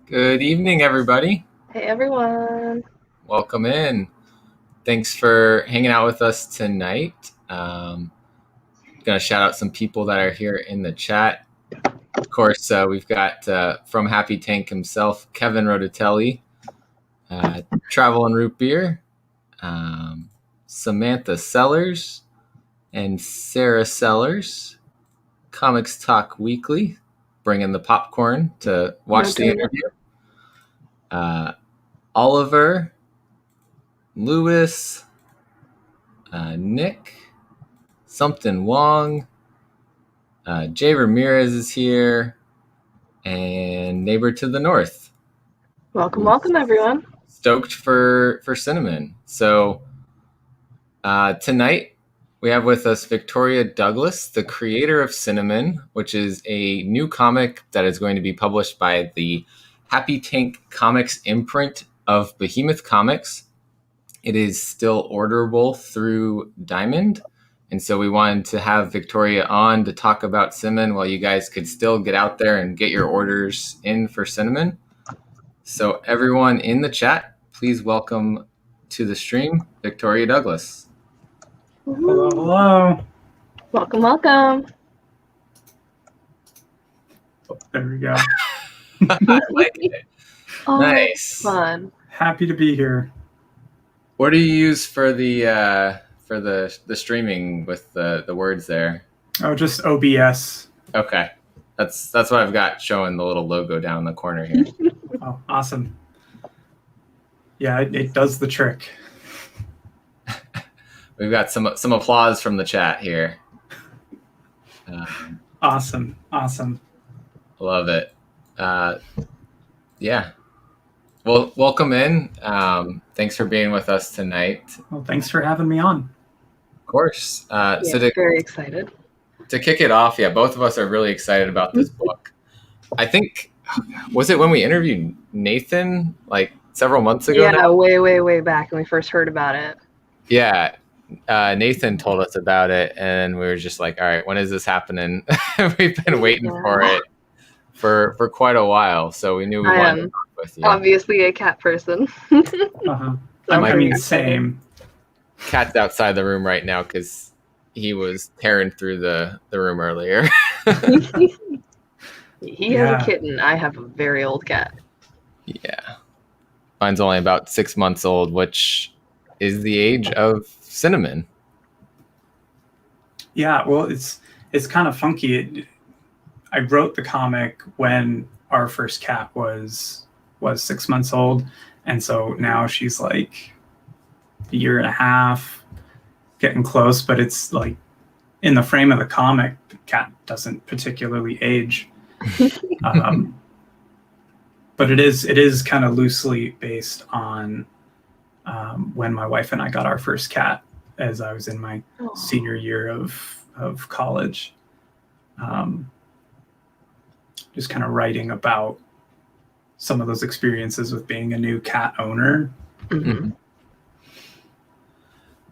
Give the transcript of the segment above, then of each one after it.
Good evening, everybody. Hey everyone. Welcome in. Thanks for hanging out with us tonight. Gonna shout out some people that are here in the chat. Of course, we've got from Happy Tank himself, Kevin Rodatelli, Travel and Root Beer, Samantha Sellers, and Sarah Sellers. Comics Talk Weekly, bringing the popcorn to watch the interview. Oliver, Lewis, Nick, Something Wong, Jay Ramirez is here, and Neighbor to the North. Welcome everyone. Stoked for Cinnamon. So tonight we have with us Victoria Douglas, the creator of Cinnamon, which is a new comic that is going to be published by the Happy Tank Comics imprint of Behemoth Comics. It is still orderable through Diamond. And so we wanted to have Victoria on to talk about Cinnamon while you guys could still get out there and get your orders in for Cinnamon. So everyone in the chat, please welcome to the stream, Victoria Douglas. Hello, hello. Welcome. Oh, there we go. I like it. Oh, Nice. Fun. Happy to be here. What do you use for the streaming with the words there? Oh, just OBS. Okay. That's what I've got showing the little logo down in the corner here. Oh, awesome. Yeah, it does the trick. We've got some applause from the chat here. Awesome. Love it. Yeah. Well, welcome in. Thanks for being with us tonight. Well, thanks for having me on. Of course. Very excited. To kick it off, yeah, both of us are really excited about this book. I think, was it when we interviewed Nathan like several months ago? Yeah, now? way back when we first heard about it. Yeah. Nathan told us about it, and we were just like, all right, when is this happening? We've been waiting for it for quite a while, so we knew we wanted to talk with you. Obviously a cat person. Uh-huh. I mean, same. Cat's outside the room right now because he was tearing through the room earlier. He has a kitten. I have a very old cat. Yeah. Mine's only about 6 months old, which is the age of Cinnamon. Yeah, well, it's kind of funky. I wrote the comic when our first cat was 6 months old, and so now she's like a year and a half, getting close. But it's like in the frame of the comic, the cat doesn't particularly age. But it is kind of loosely based on when my wife and I got our first cat, as I was in my senior year of college. Just kind of writing about some of those experiences with being a new cat owner. Mm-hmm.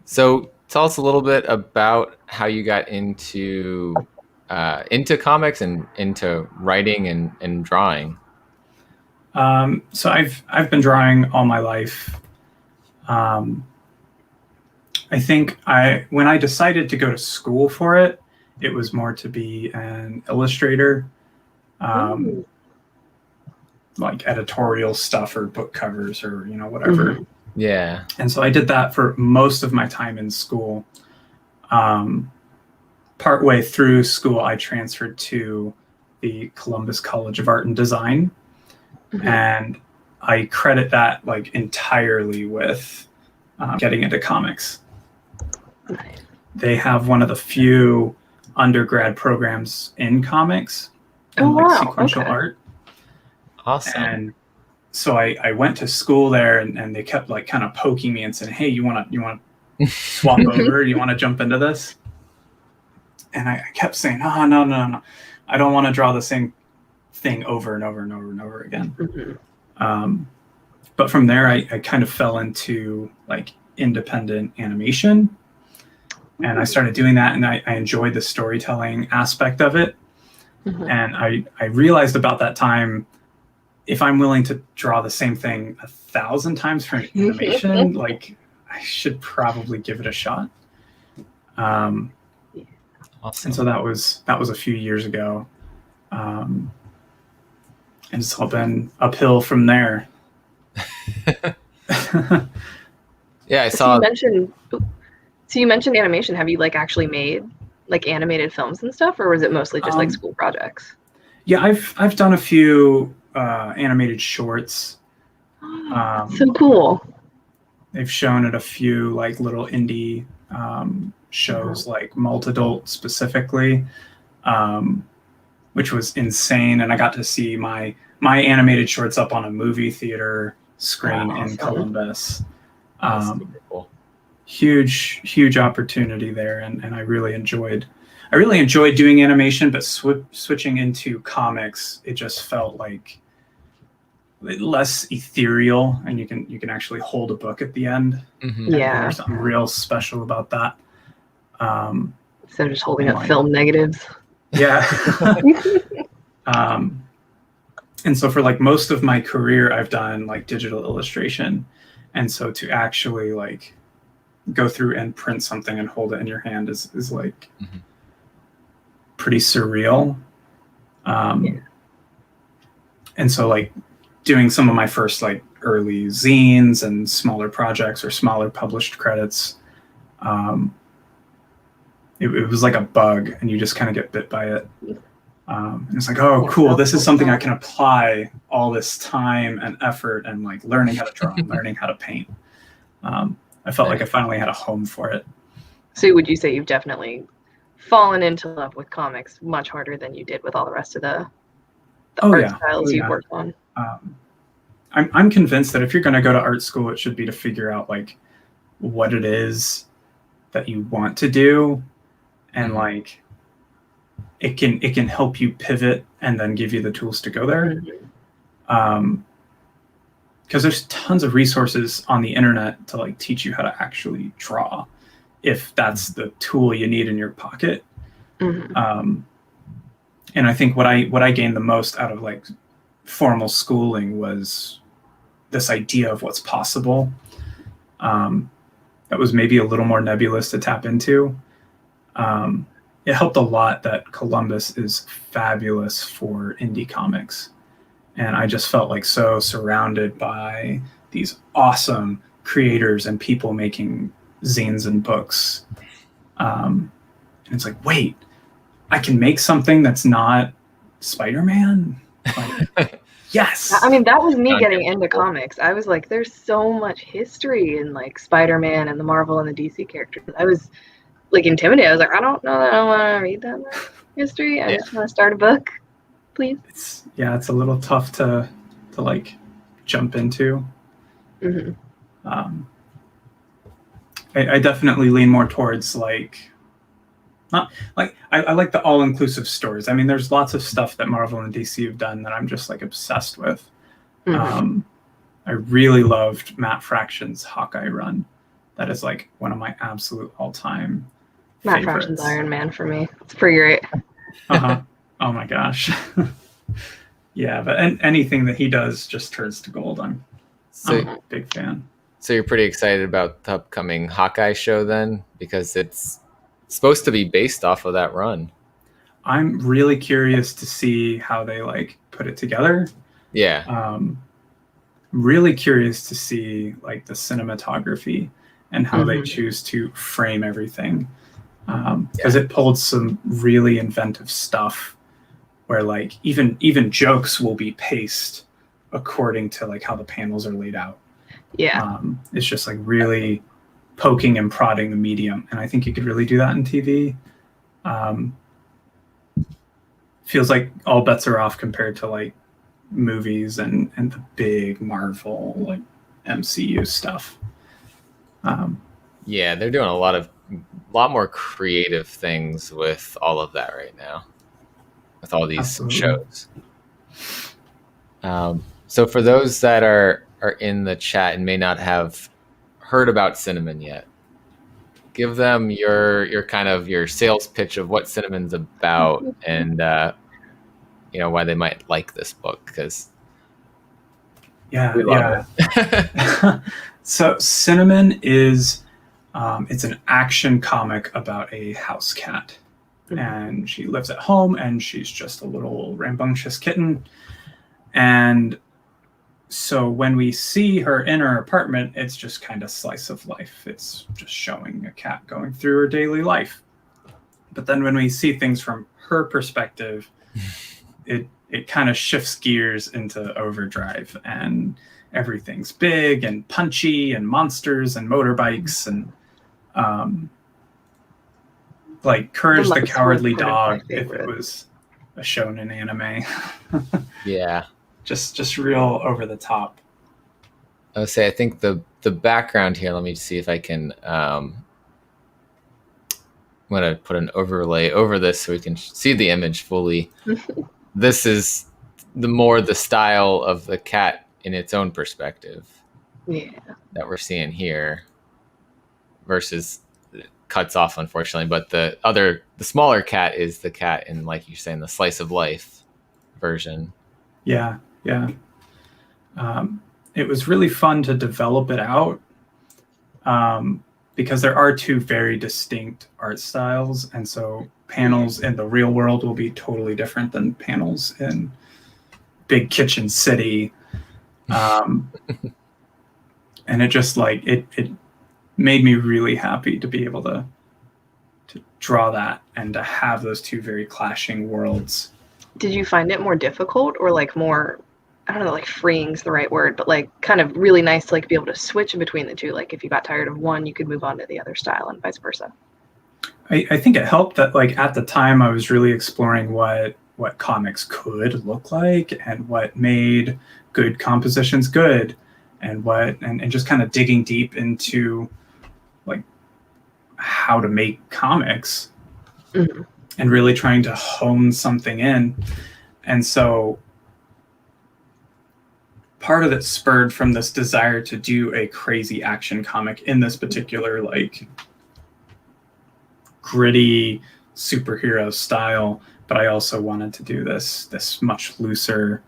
So tell us a little bit about how you got into comics and into writing and drawing. So I've been drawing all my life. I think when I decided to go to school for it, it was more to be an illustrator, like editorial stuff or book covers or whatever. Mm-hmm. Yeah. And so I did that for most of my time in school. Partway through school, I transferred to the Columbus College of Art and Design. Mm-hmm. And I credit that like entirely with getting into comics. Nice. They have one of the few undergrad programs in comics and sequential art. Awesome. And so I went to school there, and they kept like kind of poking me and saying, "Hey, you want to swap over? You want to jump into this?" And I kept saying, "Oh, no. I don't want to draw the same thing over and over again." Mm-hmm. But from there, I kind of fell into like independent animation, and I started doing that, and I enjoyed the storytelling aspect of it. Mm-hmm. And I realized about that time if I'm willing to draw the same thing 1,000 times for an animation, like I should probably give it a shot. Awesome. And so that was a few years ago. And it's all been uphill from there. Yeah, I saw. So you mentioned animation. Have you like actually made like animated films and stuff, or was it mostly just like school projects? Yeah, I've done a few animated shorts. So cool. They've shown at a few like little indie shows, like Multidult specifically, which was insane. And I got to see my animated shorts up on a movie theater screen in Columbus. Cool. Huge opportunity there, and I really enjoyed doing animation, but switching into comics, it just felt like less ethereal, and you can actually hold a book at the end. Yeah, there's something real special about that. Instead of just holding up film negatives. Yeah. And so for like most of my career, I've done like digital illustration, and so to actually like go through and print something and hold it in your hand is like pretty surreal. And so like doing some of my first like early zines and smaller projects or smaller published credits, it was like a bug, and you just kind of get bit by it. And it's like, oh, cool, this is something I can apply all this time and effort and like learning how to draw and learning how to paint. I felt like I finally had a home for it. So would you say you've definitely fallen into love with comics much harder than you did with all the rest of the art styles you've worked on? I'm convinced that if you're going to go to art school, it should be to figure out like what it is that you want to do, and like it can help you pivot and then give you the tools to go there. Because there's tons of resources on the internet to like teach you how to actually draw, if that's the tool you need in your pocket. And I think what I gained the most out of like formal schooling was this idea of what's possible. That was maybe a little more nebulous to tap into. It helped a lot that Columbus is fabulous for indie comics. And I just felt like so surrounded by these awesome creators and people making zines and books. And it's like, wait, I can make something that's not Spider-Man? Like, yes. I mean, that was me getting into comics. I was like, there's so much history in like Spider-Man and the Marvel and the DC characters. I was like intimidated. I was like, I don't know that I want to read that much history. I just want to start a book, please. It's a little tough to like jump into. I definitely lean more towards like, not like I like the all-inclusive stories. I mean, there's lots of stuff that Marvel and DC have done that I'm just like obsessed with. I really loved Matt Fraction's Hawkeye run. That is like one of my absolute all-time Matt favorites. Fraction's Iron Man for me. It's pretty great. Oh my gosh. Yeah, but anything that he does just turns to gold. I'm a big fan. So you're pretty excited about the upcoming Hawkeye show then, because it's supposed to be based off of that run. I'm really curious to see how they like put it together. Yeah. Really curious to see like the cinematography and how they choose to frame everything. Because it pulled some really inventive stuff where like even jokes will be paced according to like how the panels are laid out. Yeah. It's just like really poking and prodding the medium. And I think you could really do that in TV. Feels like all bets are off compared to like movies and the big Marvel like MCU stuff. Yeah, they're doing a lot more creative things with all of that right now, with all these shows. So for those that are in the chat and may not have heard about Cinnamon yet, give them your kind of your sales pitch of what Cinnamon's about and why they might like this book, because Yeah, We love it. So Cinnamon is it's an action comic about a house cat. And she lives at home, and she's just a little rambunctious kitten. And so when we see her in her apartment, it's just kind of slice of life. It's just showing a cat going through her daily life. But then when we see things from her perspective, it kind of shifts gears into overdrive, and everything's big and punchy and monsters and motorbikes and like Courage the Cowardly Dog if it was a shonen anime. Yeah. Just real over the top. I would say I think the background here, let me see if I can I'm gonna put an overlay over this so we can see the image fully. This is the style of the cat in its own perspective. Yeah. That we're seeing here versus cuts off, unfortunately, but the smaller cat is the cat in, like you're saying, the slice of life version. Yeah. It was really fun to develop it out because there are two very distinct art styles, and so panels in the real world will be totally different than panels in Big Kitchen City. And it just it made me really happy to be able to draw that and to have those two very clashing worlds. Did you find it more difficult or like more, I don't know, like freeing's the right word, but like kind of really nice to like be able to switch in between the two? Like if you got tired of one, you could move on to the other style and vice versa. I think it helped that like at the time I was really exploring what comics could look like and what made good compositions good, and just kind of digging deep into like how to make comics and really trying to hone something in. And so part of it spurred from this desire to do a crazy action comic in this particular like gritty superhero style, but I also wanted to do this much looser,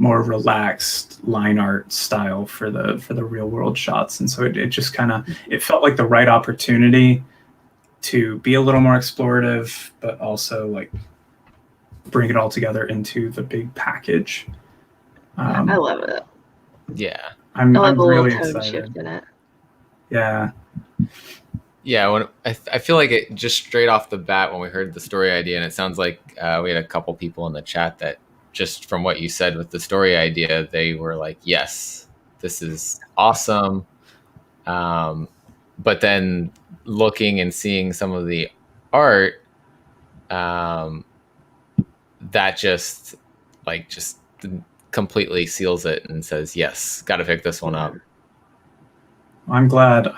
more relaxed line art style for the real world shots. And so it just kind of, it felt like the right opportunity to be a little more explorative, but also like bring it all together into the big package. I love it. Yeah. I'm really tone excited. shift in it. Yeah. Yeah, when I feel like it just straight off the bat when we heard the story idea, and it sounds like we had a couple people in the chat that just from what you said with the story idea, they were like, yes, this is awesome. But then looking and seeing some of the art, that just completely seals it and says, yes, got to pick this one up. I'm glad.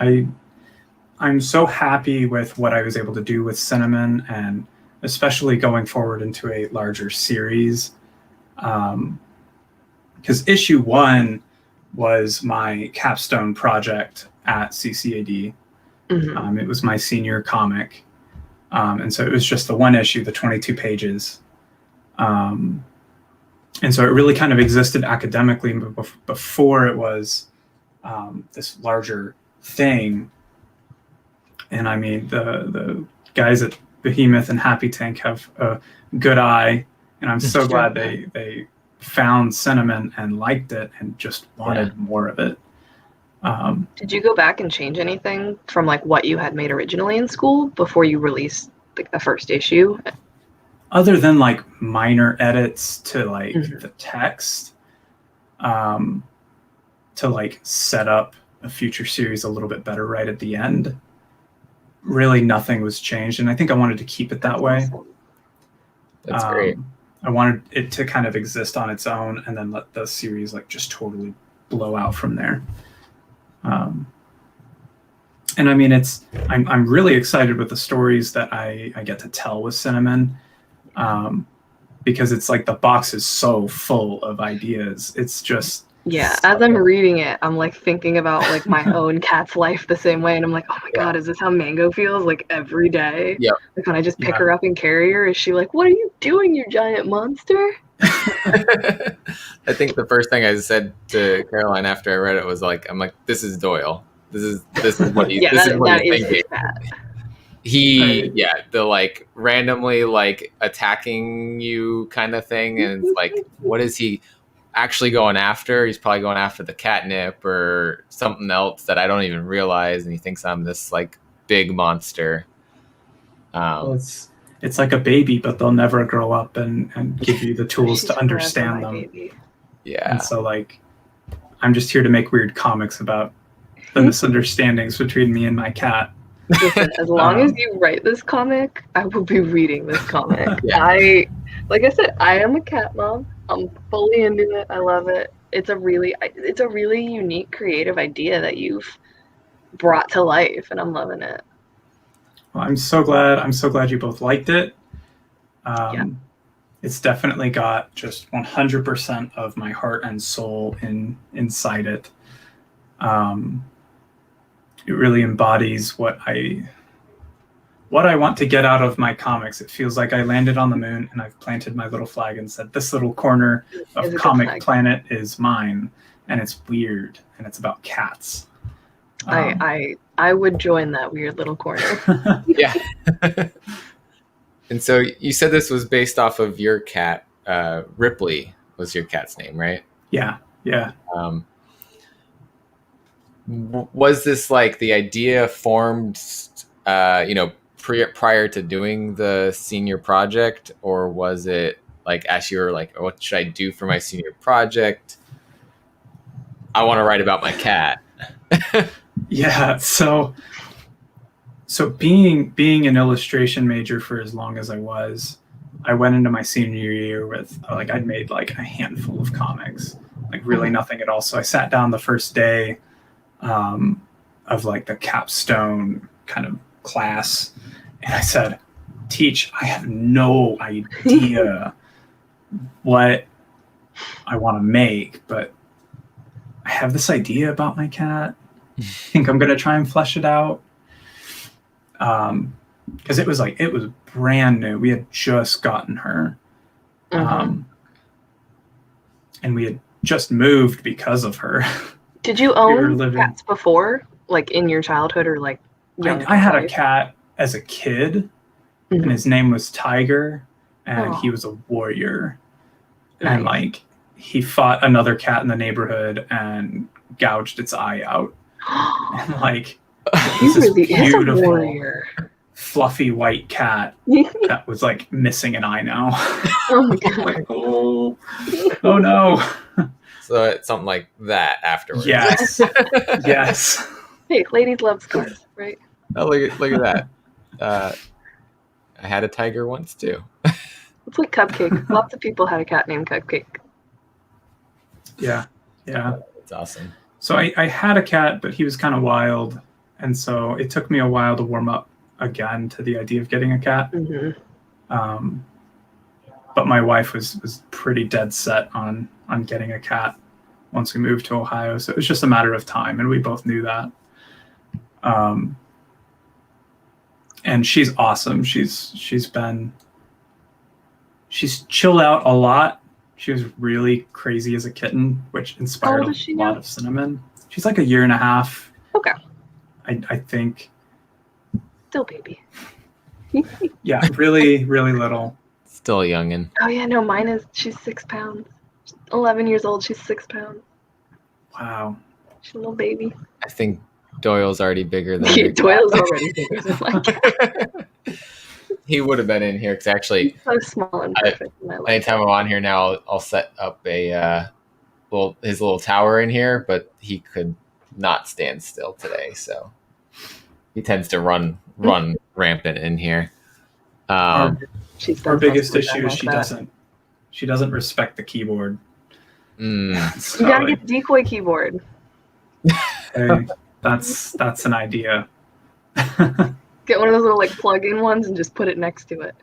I'm so happy with what I was able to do with Cinnamon, and especially going forward into a larger series. Because issue 1 was my capstone project at CCAD. It was my senior comic. And so it was just the one issue, the 22 pages. And so it really kind of existed academically before it was this larger thing. And I mean, the guys at Behemoth and Happy Tank have a good eye, and I'm so glad they found Cinnamon and liked it and just wanted more of it. Did you go back and change anything from like what you had made originally in school before you released like the first issue? Other than like minor edits to like the text, to like set up a future series a little bit better right at the end, really nothing was changed. And I think I wanted to keep it that way. Awesome. That's great. I wanted it to kind of exist on its own and then let the series like just totally blow out from there. And I mean, I'm really excited with the stories that I get to tell with Cinnamon, because it's like the box is so full of ideas. It's just Yeah, as I'm reading it, I'm like thinking about like my own cat's life the same way, and I'm like, oh my God, is this how Mango feels like every day? Yep. Like when I just pick her up and carry her, is she like, what are you doing, you giant monster? I think the first thing I said to Caroline after I read it was like, I'm like, this is Doyle. This is what he's Yeah, this is what that he's is thinking. his cat. The like randomly like attacking you kind of thing, and it's like, what is he actually going after? He's probably going after the catnip or something else that I don't even realize, and he thinks I'm this like big monster. Well, it's like a baby, but they'll never grow up and give you the tools to understand them. Baby. Yeah. And so like, I'm just here to make weird comics about the misunderstandings between me and my cat. Listen, as long as you write this comic, I will be reading this comic. Yeah. Like I said, I am a cat mom. I'm fully into it. I love it. It's a really unique, creative idea that you've brought to life, and I'm loving it. Well, I'm so glad you both liked it. It's definitely got just 100% of my heart and soul inside it. It really embodies what I want to get out of my comics. It feels like I landed on the moon and I've planted my little flag and said, this little corner of Comic Planet is mine, and it's weird and it's about cats. I would join that weird little corner. Yeah. And so you said this was based off of your cat. Ripley was your cat's name, right? Yeah. Was this like the idea formed, prior to doing the senior project, or was it like as you were like, what should I do for my senior project? I want to write about my cat. Yeah. So being an illustration major for as long as I was, I went into my senior year with like, I'd made like a handful of comics, like really nothing at all. So I sat down the first day of like the capstone kind of class, and I said, teach, I have no idea what I want to make, but I have this idea about my cat. I think I'm going to try and flesh it out. Because it was brand new. We had just gotten her. And we had just moved because of her. Did you own cats before, like in your childhood, or like young? I had a cat as a kid, and his name was Tiger, and he was a warrior. Nice. And like he fought another cat in the neighborhood and gouged its eye out. And like this is beautiful, fluffy white cat that was like missing an eye now. Oh my God. Like, oh no. So it's something like that afterwards. Yes. Yes. Hey, ladies love scars, right? Oh, look at that. I had a tiger once too. It's like Cupcake. Lots of people had a cat named Cupcake. Yeah. It's awesome. So I had a cat, but he was kind of wild. And so it took me a while to warm up again to the idea of getting a cat. But my wife was pretty dead set on getting a cat once we moved to Ohio. So it was just a matter of time, and we both knew that. And she's awesome. She's chilled out a lot. She was really crazy as a kitten, which inspired a lot of Cinnamon. She's like 1.5 years. Okay. I think. Still baby. Yeah, really, really little. Still a youngin'. Oh yeah, no, she's 6 pounds. 11 years old, she's 6 pounds. Wow. She's a little baby. I think Doyle's already bigger than Doyle's already bigger than my cat. He would have been in here because actually, he's so small and perfect. Anytime I'm on here now, I'll set up his little tower in here, but he could not stand still today, so he tends to run rampant in here. Our biggest issue is she doesn't respect the keyboard. So you gotta get the decoy keyboard. Hey, that's an idea. Get one of those little like plug-in ones and just put it next to it.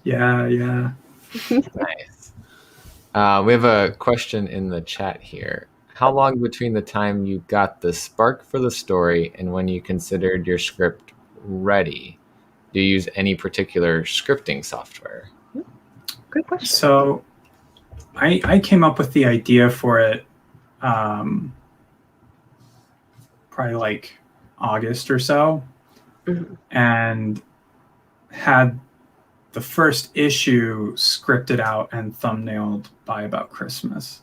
Yeah. Nice. We have a question in the chat here. How long between the time you got the spark for the story and when you considered your script ready? Do you use any particular scripting software? Good question. So I came up with the idea for it probably like August or so, and had the first issue scripted out and thumbnailed by about Christmas.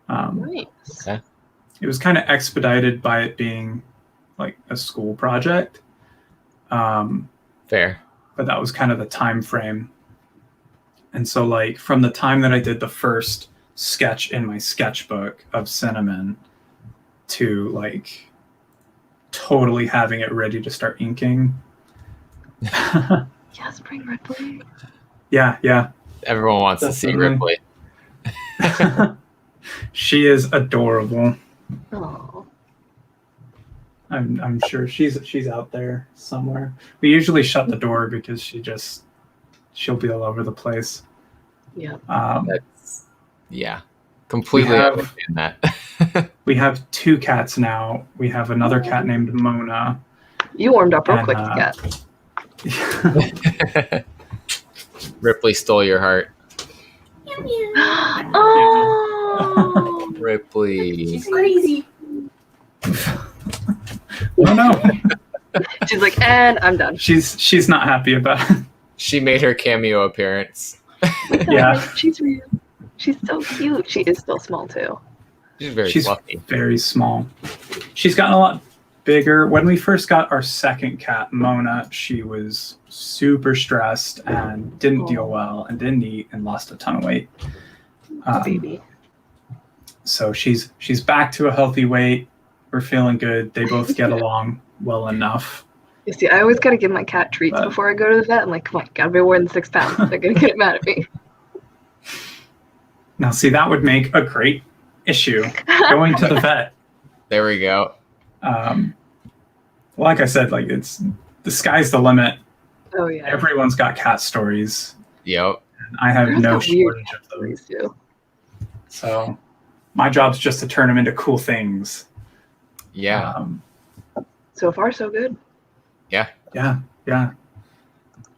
Nice. Okay. It was kind of expedited by it being like a school project. Fair. But that was kind of the time frame. And so like from the time that I did the first sketch in my sketchbook of Cinnamon to like totally having it ready to start inking. Yes, bring Ripley. Yeah. Everyone wants to see Ripley. She is adorable. Oh. I'm sure she's out there somewhere. We usually shut the door because she'll be all over the place. Yeah. Completely understand that. We have 2 cats now. We have another cat named Mona. You warmed up real quick, cat. Ripley stole your heart. Oh, Ripley. She's crazy. Oh no. She's like, and I'm done. She's not happy about it. She made her cameo appearance. Yeah. She's real. She's so cute. She is still small too. She's fluffy. Very small. She's gotten a lot bigger. When we first got our second cat, Mona, she was super stressed and didn't deal well and didn't eat and lost a ton of weight. Baby. So she's back to a healthy weight. We're feeling good. They both get along well enough. You see, I always gotta give my cat treats before I go to the vet. I'm like, come on, gotta be more than 6 pounds. They're gonna get mad at me. Now, see, that would make a great issue, going to the vet. There we go. Like I said, like it's the sky's the limit. Oh yeah. Everyone's got cat stories. Yep. And I have no shortage of them. Too. So my job's just to turn them into cool things. Yeah. So far, so good. Yeah.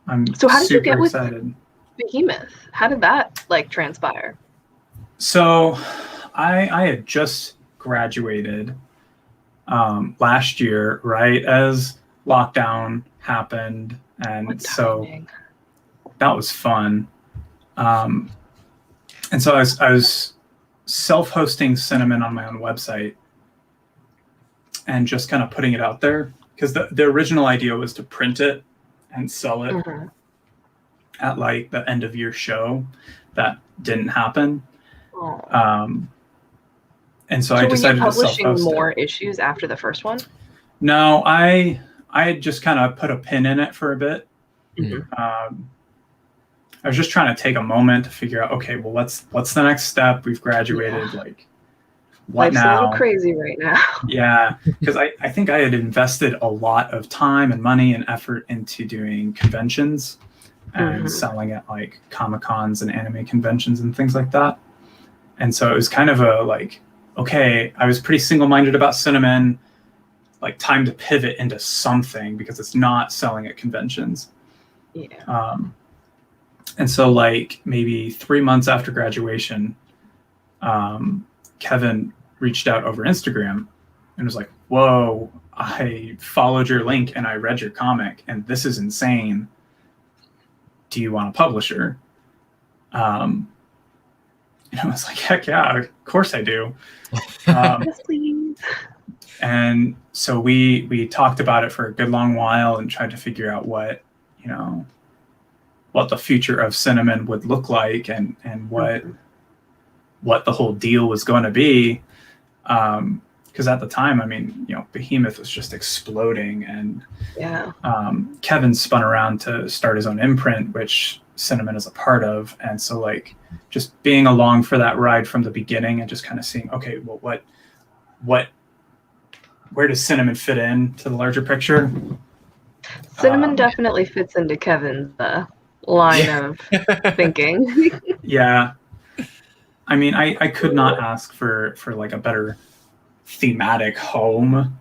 I'm So how did you get with excited. Behemoth? How did that like transpire? So I had just graduated last year, right as lockdown happened, and so that was fun. And so I was self-hosting Cinnamon on my own website and just kind of putting it out there, because the original idea was to print it and sell it at like the end of year show. That didn't happen. And so I decided to self-host it. Publishing more issues after the first one? No, I had just kind of put a pin in it for a bit. I was just trying to take a moment to figure out, okay, well, what's the next step? We've graduated, like, what Life's now? a little crazy right now. Yeah, because I think I had invested a lot of time and money and effort into doing conventions and selling at like Comic-Cons and anime conventions and things like that. And so it was kind of a like, okay, I was pretty single-minded about Cinnamon, like time to pivot into something because it's not selling at conventions. Yeah. And so like maybe 3 months after graduation, Kevin reached out over Instagram and was like, whoa, I followed your link and I read your comic and this is insane. Do you want a publisher? And I was like, heck yeah, of course I do. Yes, please. And so we talked about it for a good long while and tried to figure out what the future of Cinnamon would look like and what the whole deal was going to be. Because at the time, I mean, Behemoth was just exploding, and Kevin spun around to start his own imprint, which Cinnamon is a part of. And so like just being along for that ride from the beginning and just kind of seeing, okay, well, where does Cinnamon fit in to the larger picture? Cinnamon definitely fits into Kevin's line of thinking. Yeah. I mean, I could not ask for like a better thematic home.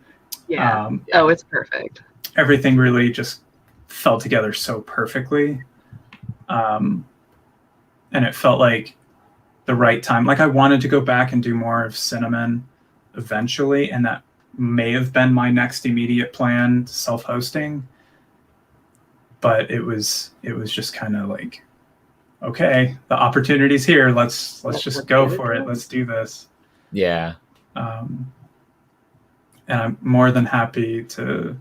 Yeah. Oh, it's perfect. Everything really just fell together so perfectly. And it felt like the right time. Like I wanted to go back and do more of Cinnamon eventually, and that may have been my next immediate plan, self-hosting. But it was just kind of like, okay, the opportunity's here. Let's just go for it. Let's do this. Yeah. And I'm more than happy to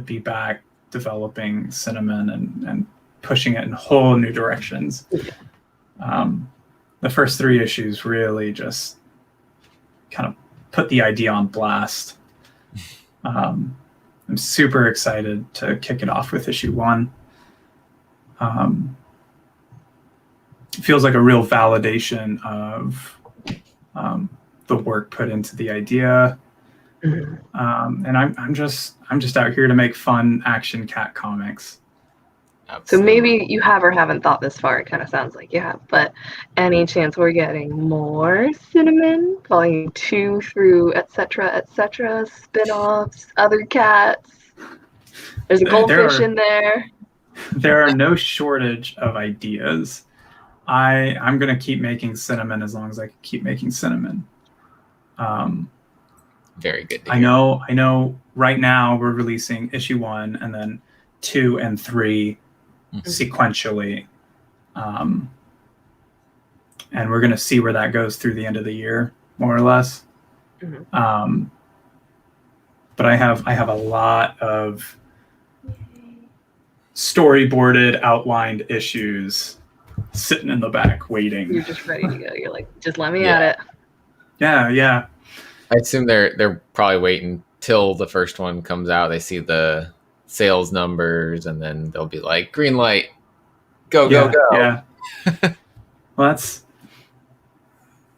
be back developing Cinnamon and pushing it in whole new directions. The first 3 issues really just kind of put the idea on blast. I'm super excited to kick it off with issue 1. It feels like a real validation of the work put into the idea. And I'm just out here to make fun action cat comics. So maybe you have or haven't thought this far. It kind of sounds like you have, but any chance we're getting more Cinnamon, volume 2 through etc. spin-offs, other cats? There's a goldfish in there. There are no shortage of ideas. I'm gonna keep making Cinnamon as long as I can keep making Cinnamon. Very good. I know. Right now we're releasing issue 1 and then 2 and 3 sequentially, and we're gonna see where that goes through the end of the year, more or less. But I have a lot of storyboarded, outlined issues sitting in the back waiting. You're just ready to go. You're like, just let me at it. Yeah. I assume they're probably waiting till the first one comes out. They see the sales numbers, and then they'll be like, green light, go. Yeah. Well,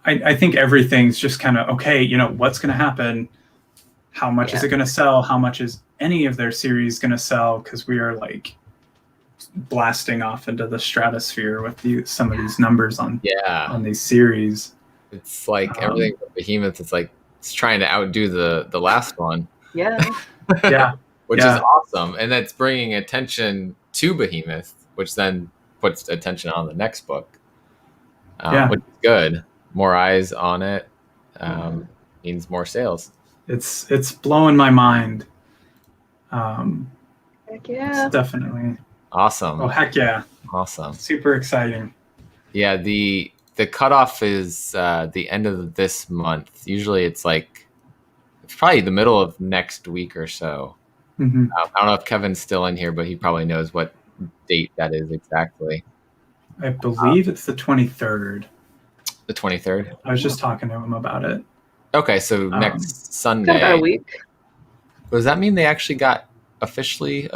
I think everything's just kind of, okay, what's going to happen? How much is it going to sell? How much is any of their series going to sell? Because we are like blasting off into the stratosphere with some of these numbers on these series. It's like everything with Behemoth, it's like it's trying to outdo the last one. Yeah. Which is awesome. And that's bringing attention to Behemoth, which then puts attention on the next book. Which is good. More eyes on it means more sales. It's blowing my mind. Heck yeah. It's definitely awesome. Oh, heck yeah. Awesome. Super exciting. Yeah, the cutoff is the end of this month. Usually it's probably the middle of next week or so. I don't know if Kevin's still in here, but he probably knows what date that is exactly. I believe it's the 23rd. The 23rd? I was just talking to him about it. Okay, so next Sunday. About a week. Does that mean they actually got officially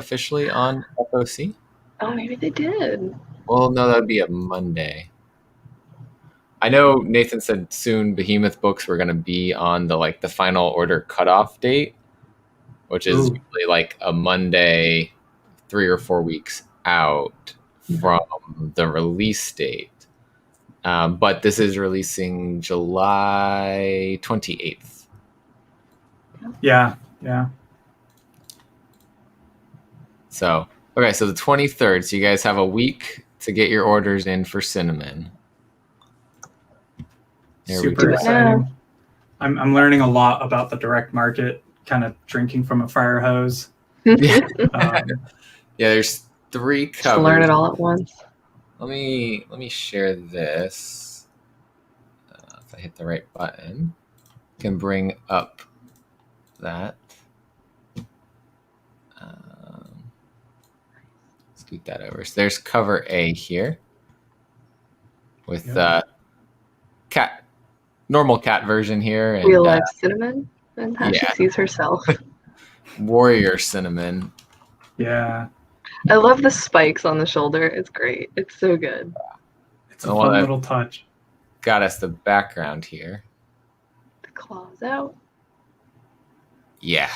on FOC? Oh, maybe they did. Well, no, that would be a Monday. I know Nathan said soon Behemoth books were going to be on the final order cutoff date, which is usually like a Monday 3 or 4 weeks out from the release date. But this is releasing July 28th. Yeah. So the 23rd. So you guys have a week to get your orders in for Cinnamon. Super exciting. I'm learning a lot about the direct market, kind of drinking from a fire hose. There's 3 covers. Just learn it all at once. Let me share this. If I hit the right button, I can bring up that. Scoot that over. So there's cover A here with normal cat version here, and real life Cinnamon, and how she sees herself. Warrior Cinnamon. Yeah. I love the spikes on the shoulder. It's great. It's so good. It's a fun little touch. Got us the background here. The claws out. Yeah.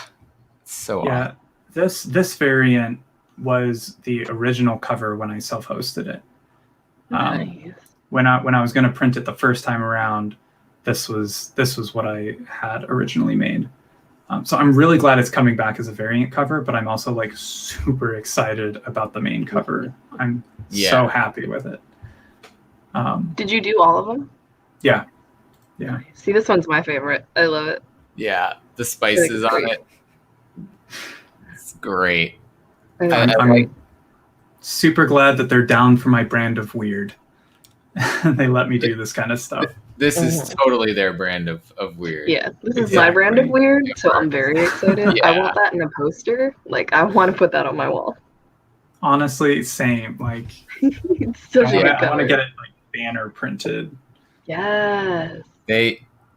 It's so awesome. This variant was the original cover when I self-hosted it. Nice. when I was going to print it the first time around, this was what I had originally made. So I'm really glad it's coming back as a variant cover, but I'm also like super excited about the main cover. I'm so happy with it. Did you do all of them? Yeah. See, this one's my favorite. I love it. Yeah, the spices on it. It's great. I'm super glad that they're down for my brand of weird. They let me do this kind of stuff. This is totally their brand of weird. Yeah, this is my brand of weird, so I'm very excited. I want that in a poster. Like, I want to put that on my wall. Honestly, same. Like, it's such a good cover. I want to get it like banner printed. Yes.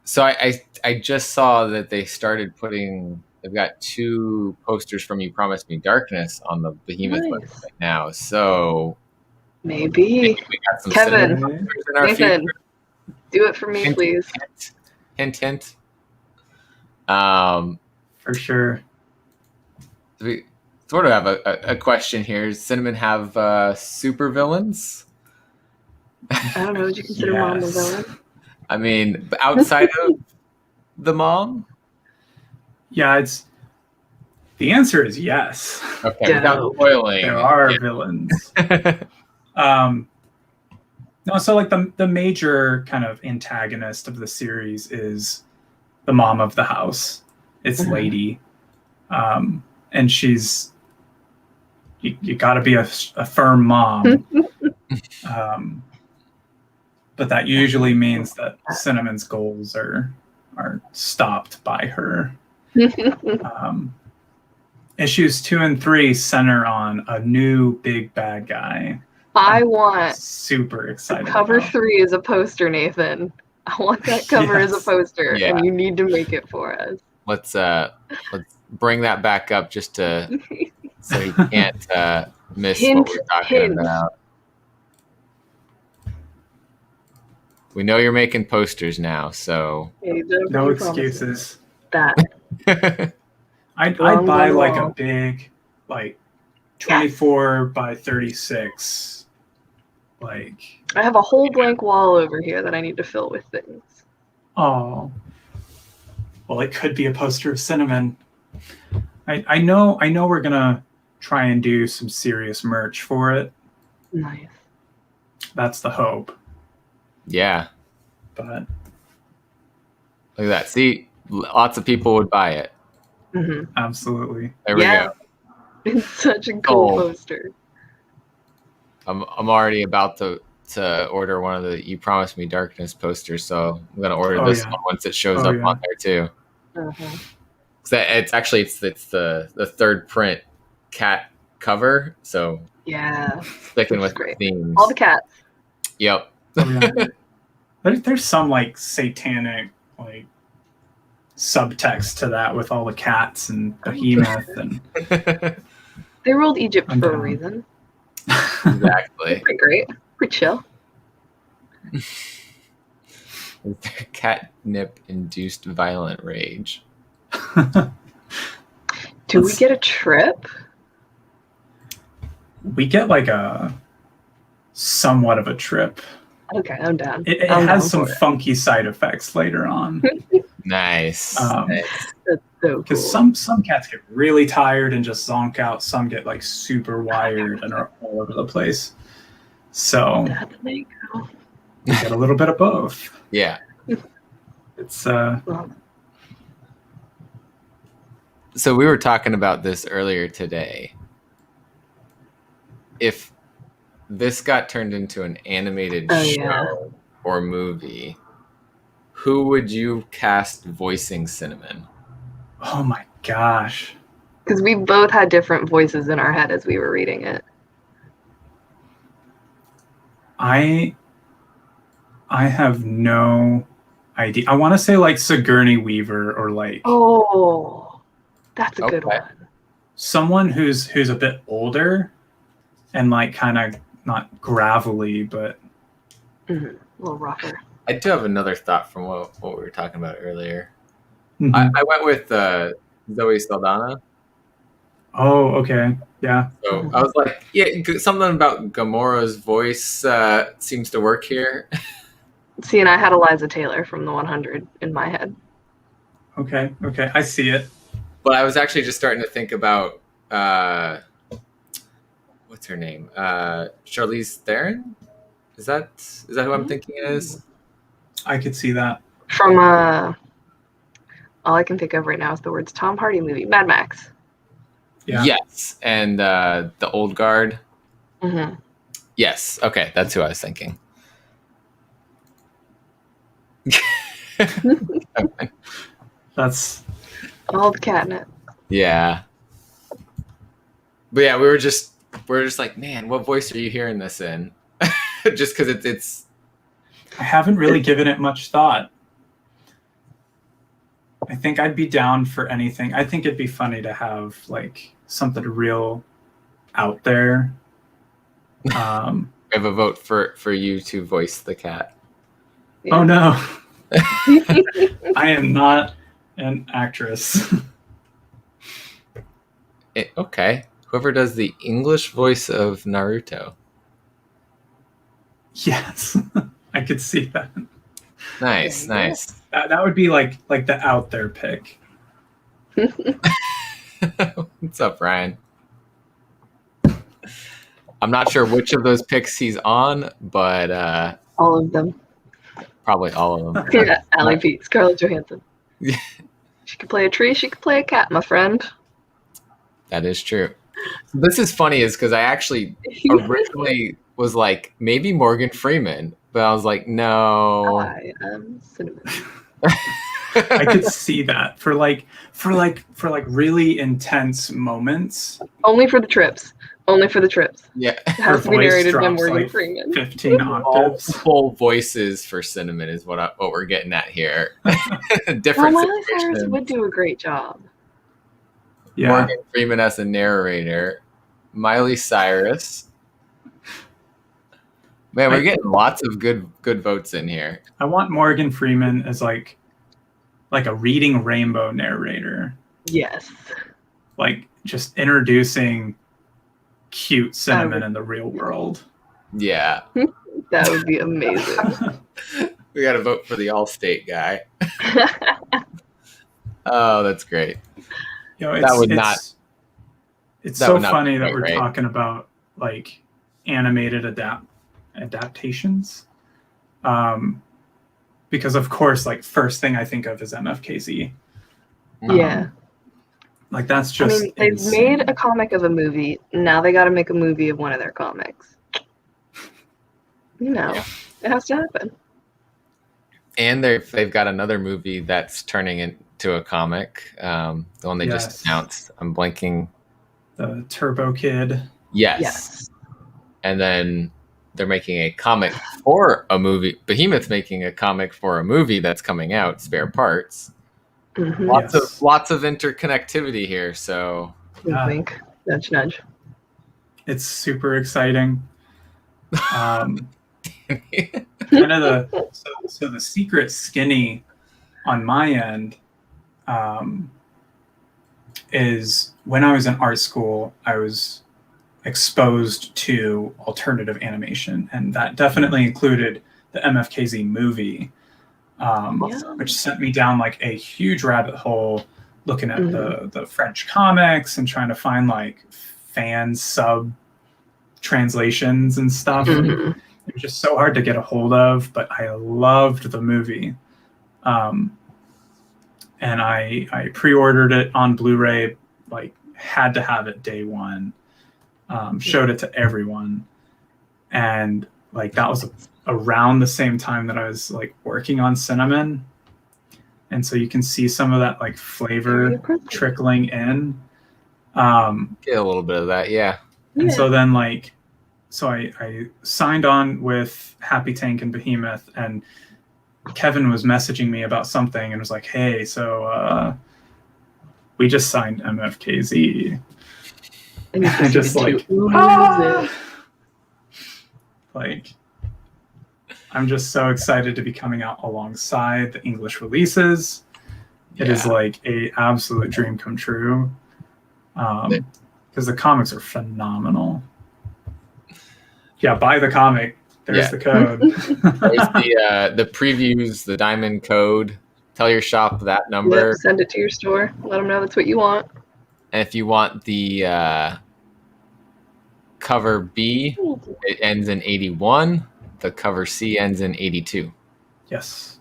So I just saw that they started putting. They've got 2 posters from You Promised Me Darkness on the Behemoth website right now. So maybe we got some Kevin, in our Nathan, future. do it for me, please. Hint. For sure. We sort of have a question here. Does Cinnamon have super villains? I don't know. Would you consider Mom a villain? I mean, outside of the mom? Yeah, the answer is yes. Okay, without spoiling. There are villains. No, so like the major kind of antagonist of the series is the mom of the house. It's Lady. And she's you got to be a firm mom. But that usually means that Cinnamon's goals are stopped by her. Issues 2 and 3 center on a new big bad guy. I want super excited. Cover 3 is a poster, Nathan. I want that cover as a poster, and you need to make it for us. Let's bring that back up just so he can't miss what we're talking about. We know you're making posters now, so no excuses. That I'd buy like a big, like 24 by 36. Like I have a whole blank wall over here that I need to fill with things. Oh, well, it could be a poster of Cinnamon. I know we're gonna try and do some serious merch for it. Nice. That's the hope. Yeah. But look at that. See, lots of people would buy it. Mm-hmm. Absolutely. There we go. It's such a cool poster. I'm already about to order one of the You Promised Me Darkness posters, so I'm gonna order this one once it shows up on there too. It's actually the third print cat cover, so sticking with great. themes. All the cats. Yep. There's some like satanic like subtext to that with all the cats and Behemoth and they ruled Egypt for a reason. Exactly. Pretty great. Pretty chill. Catnip induced violent rage. Do we get a trip? We get like a somewhat of a trip. Okay, I'm down. It has some funky side effects later on. Nice. That's so cool. Because some cats get really tired and just zonk out. Some get like super wired and are all over the place. So we get a little bit of both. Yeah. It's So we were talking about this earlier today. If this got turned into an animated show or movie, who would you cast voicing Cinnamon? Oh my gosh. Because we both had different voices in our head as we were reading it. I have no idea. I want to say like Sigourney Weaver or like that's a good one. Someone who's a bit older and like kind of not gravelly, but a little rougher. I do have another thought from what we were talking about earlier. Mm-hmm. I went with Zoe Saldana. Oh, okay. Yeah. So I was like, yeah, something about Gamora's voice seems to work here. See, and I had Eliza Taylor from the 100 in my head. Okay. Okay. I see it. But I was actually just starting to think about what's her name? Charlize Theron? Is that who I'm thinking it is? I could see that. From all I can think of right now is the words Tom Hardy movie, Mad Max. Yeah. Yes, and the Old Guard. Mm-hmm. Yes, okay, that's who I was thinking. That's All the catnip. Yeah, but yeah, we were just like, man, what voice are you hearing this in? Just because it's. I haven't really given it much thought. I think I'd be down for anything. I think it'd be funny to have like something real out there. I have a vote for you to voice the cat. Oh no. I am not an actress. Okay. Whoever does the English voice of Naruto. Yes. I could see that. Nice, nice. That would be like the out there pick. What's up, Ryan? I'm not sure which of those picks he's on, but All of them. probably all of them. Yeah, Allie Pete, Scarlett Johansson. She could play a tree, she could play a cat, my friend. That is true. This is funny is because I actually originally was like, maybe Morgan Freeman, but I was like, no. I am Cinnamon. I could see that for really intense moments. Only for the trips. Only for the trips. Yeah. It has to be voice narrated by drops, Morgan like, Freeman. 15 octaves. Multiple voices for Cinnamon is what we're getting at here. Well, Different Miley Cyrus situations. would do a great job. Yeah. Morgan Freeman as a narrator. Miley Cyrus. Man, we're getting lots of good votes in here. I want Morgan Freeman as like a reading rainbow narrator. Yes. Like just introducing cute Cinnamon in the real world. Yeah. That would be amazing. We got to vote for the Allstate guy. Oh, that's great. You know, That would it's that so would not funny be that we're right. talking about like animated adaptations. Because of course, like first thing I think of is MFKZ. Yeah. Like that's I just mean, they've insane. made a comic of a movie. Now they got to make a movie of one of their comics. You know, it has to happen. And they've got another movie that's turning into a comic. The one they just Yes. announced. I'm blanking. The Turbo Kid. Yes. Yes. And then they're making a comic for a movie. Behemoth's making a comic for a movie that's coming out, Spare Parts. Mm-hmm. Yes. Lots of interconnectivity here. So Yeah. Wink, nudge, nudge. It's super exciting. Kind of so the secret skinny on my end is when I was in art school, I was exposed to alternative animation, and that definitely included the MFKZ movie, which sent me down like a huge rabbit hole looking at the French comics and trying to find like fan sub translations and stuff. Mm-hmm. It was just so hard to get a hold of, but I loved the movie. And I pre-ordered it on Blu-ray, like had to have it day one. Showed it to everyone. And like that was around the same time that I was like working on Cinnamon. And so you can see some of that like flavor trickling in. get a little bit of that. Yeah. And so then like, so I signed on with Happy Tank and Behemoth, and Kevin was messaging me about something and was like, hey, so we just signed MFKZ. And you And just like, like, I'm just so excited to be coming out alongside the English releases. It is like a absolute dream come true. because the comics are phenomenal. Yeah, buy the comic. There's the code. There's the previews, the diamond code. Tell your shop that number. Yep, send it to your store. Let them know that's what you want. And if you want the cover B, it ends in 81. The cover C ends in 82. Yes.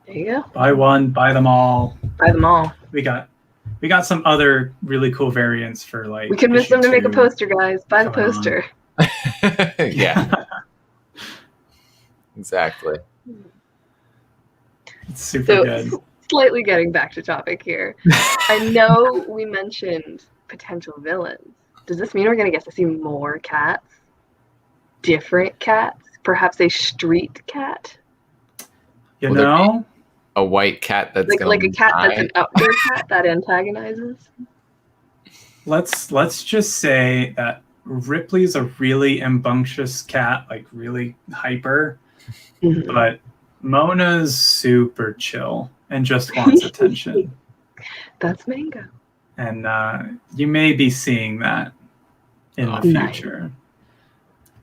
There you go. Buy one, buy them all. Buy them all. We got some other really cool variants for like. We convinced them to make a poster, guys. Buy the Come on. poster. Yeah. Exactly. It's super good. Slightly getting back to topic here. I know we mentioned potential villains. Does this mean we're going to get to see more cats? Different cats? Perhaps a street cat? You know? A white cat that's like a cat that's an outdoor cat that antagonizes? Let's just say that Ripley's a really rambunctious cat, like really hyper, but Mona's super chill and just wants attention. That's Mango. And you may be seeing that in the future.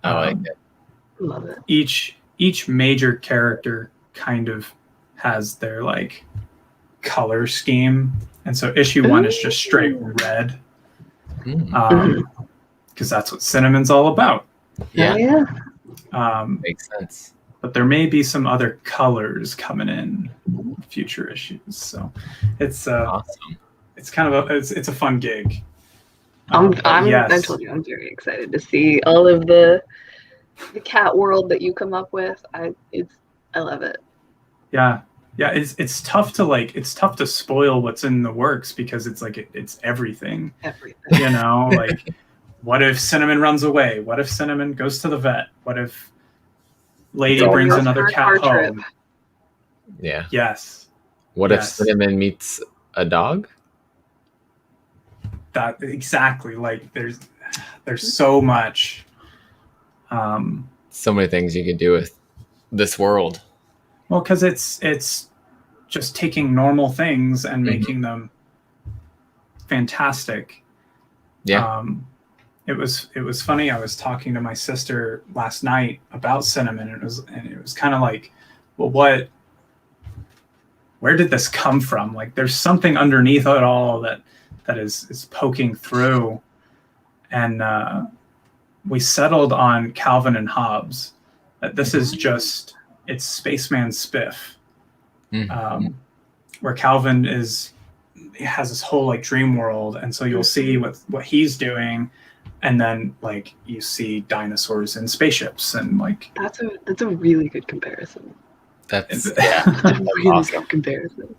I like it. Love it. Each major character kind of has their like color scheme, and so issue 1 is just straight red, because that's what Cinnamon's all about. Yeah. Yeah. Makes sense. But there may be some other colors coming in future issues, so it's Awesome. it's kind of it's a fun gig. I told you I'm very excited to see all of the cat world that you come up with. I love it. Yeah, it's tough to spoil what's in the works because it's like it's everything. Everything. You know, like what if Cinnamon runs away? What if Cinnamon goes to the vet? What if Lady brings another cat home? Trip. Yeah. Yes. What if Cinnamon meets a dog? That exactly. Like there's so much. So many things you could do with this world. Well, because it's just taking normal things and making them fantastic. Yeah. It was funny. I was talking to my sister last night about Cinnamon, and it was kind of like, well, where did this come from? Like, there's something underneath it all that is poking through, and we settled on Calvin and Hobbes. That this is just it's Spaceman Spiff, where Calvin has this whole like dream world, and so you'll see what he's doing. And then, like, you see dinosaurs and spaceships, and like that's a really good comparison. That's a really awesome good comparison.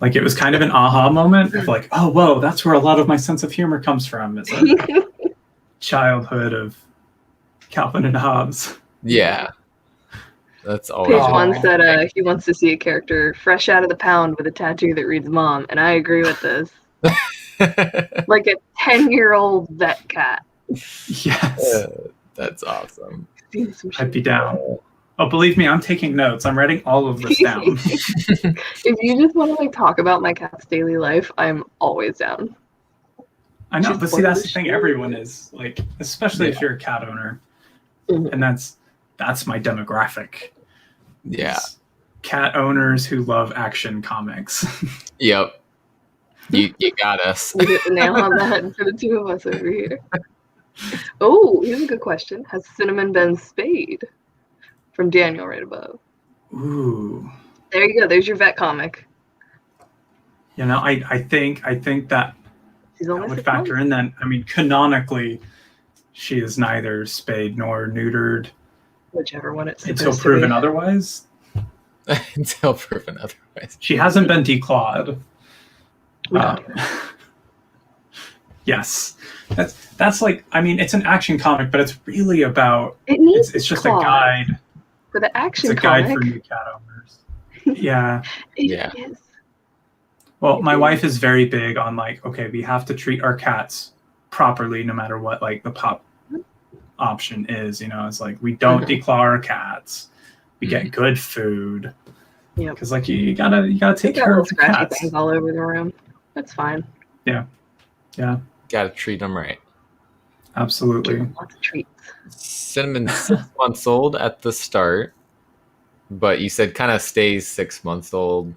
Like, it was kind of an aha moment of like, oh, whoa, that's where a lot of my sense of humor comes from. It's like childhood of Calvin and Hobbes. Yeah, that's always. Page 1 said he wants to see a character fresh out of the pound with a tattoo that reads "Mom," and I agree with this. Like a 10-year-old vet cat. Yes. That's awesome. I'd be down. Oh, believe me, I'm taking notes. I'm writing all of this down. If you just want to like talk about my cat's daily life, I'm always down. I know, but see, that's the thing. Everyone is like, especially if you're a cat owner, and that's my demographic. Yeah. Cat owners who love action comics. Yep. You got us. You hit the nail on the head for the two of us over here. Oh, here's a good question. Has Cinnamon been spayed? From Daniel right above. Ooh. There you go. There's your vet comic. You know, I think that would factor in that. I mean, canonically, she is neither spayed nor neutered. Whichever one it's until proven otherwise. Until proven otherwise. She hasn't been declawed. Yes, that's like, I mean, it's an action comic, but it's really about it's just a guide for the action. It's a guide for new cat owners. Yeah. It is. Well, my wife is very big on like, okay, we have to treat our cats properly no matter what like the pop option is. You know, it's like we don't declaw our cats. We get good food. Yeah. Because like you gotta take care of the cats. Things all over the room. That's fine. Yeah. Gotta treat them right. Absolutely. Lots of treats. Cinnamon's 6 months old at the start, but you said kind of stays 6 months old.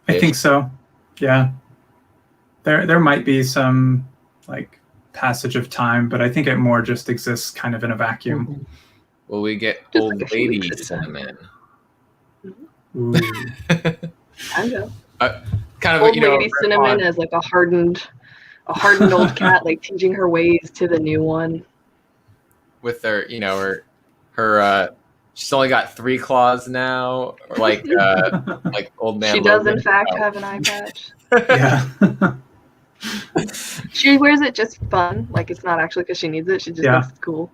I think so. Yeah. There might be some like passage of time, but I think it more just exists kind of in a vacuum. Mhm. Will we get Just old like a few lady weeks at a time. Cinnamon? Ooh. Kind of. Kind of, Old you know, lady Cinnamon as like a hardened old cat, like teaching her ways to the new one. with her, you know, her she's only got 3 claws now, or like old man She does Logan. in fact have an eye patch. Yeah. She wears it just fun, like it's not actually because she needs it. She just Yeah. thinks it's cool.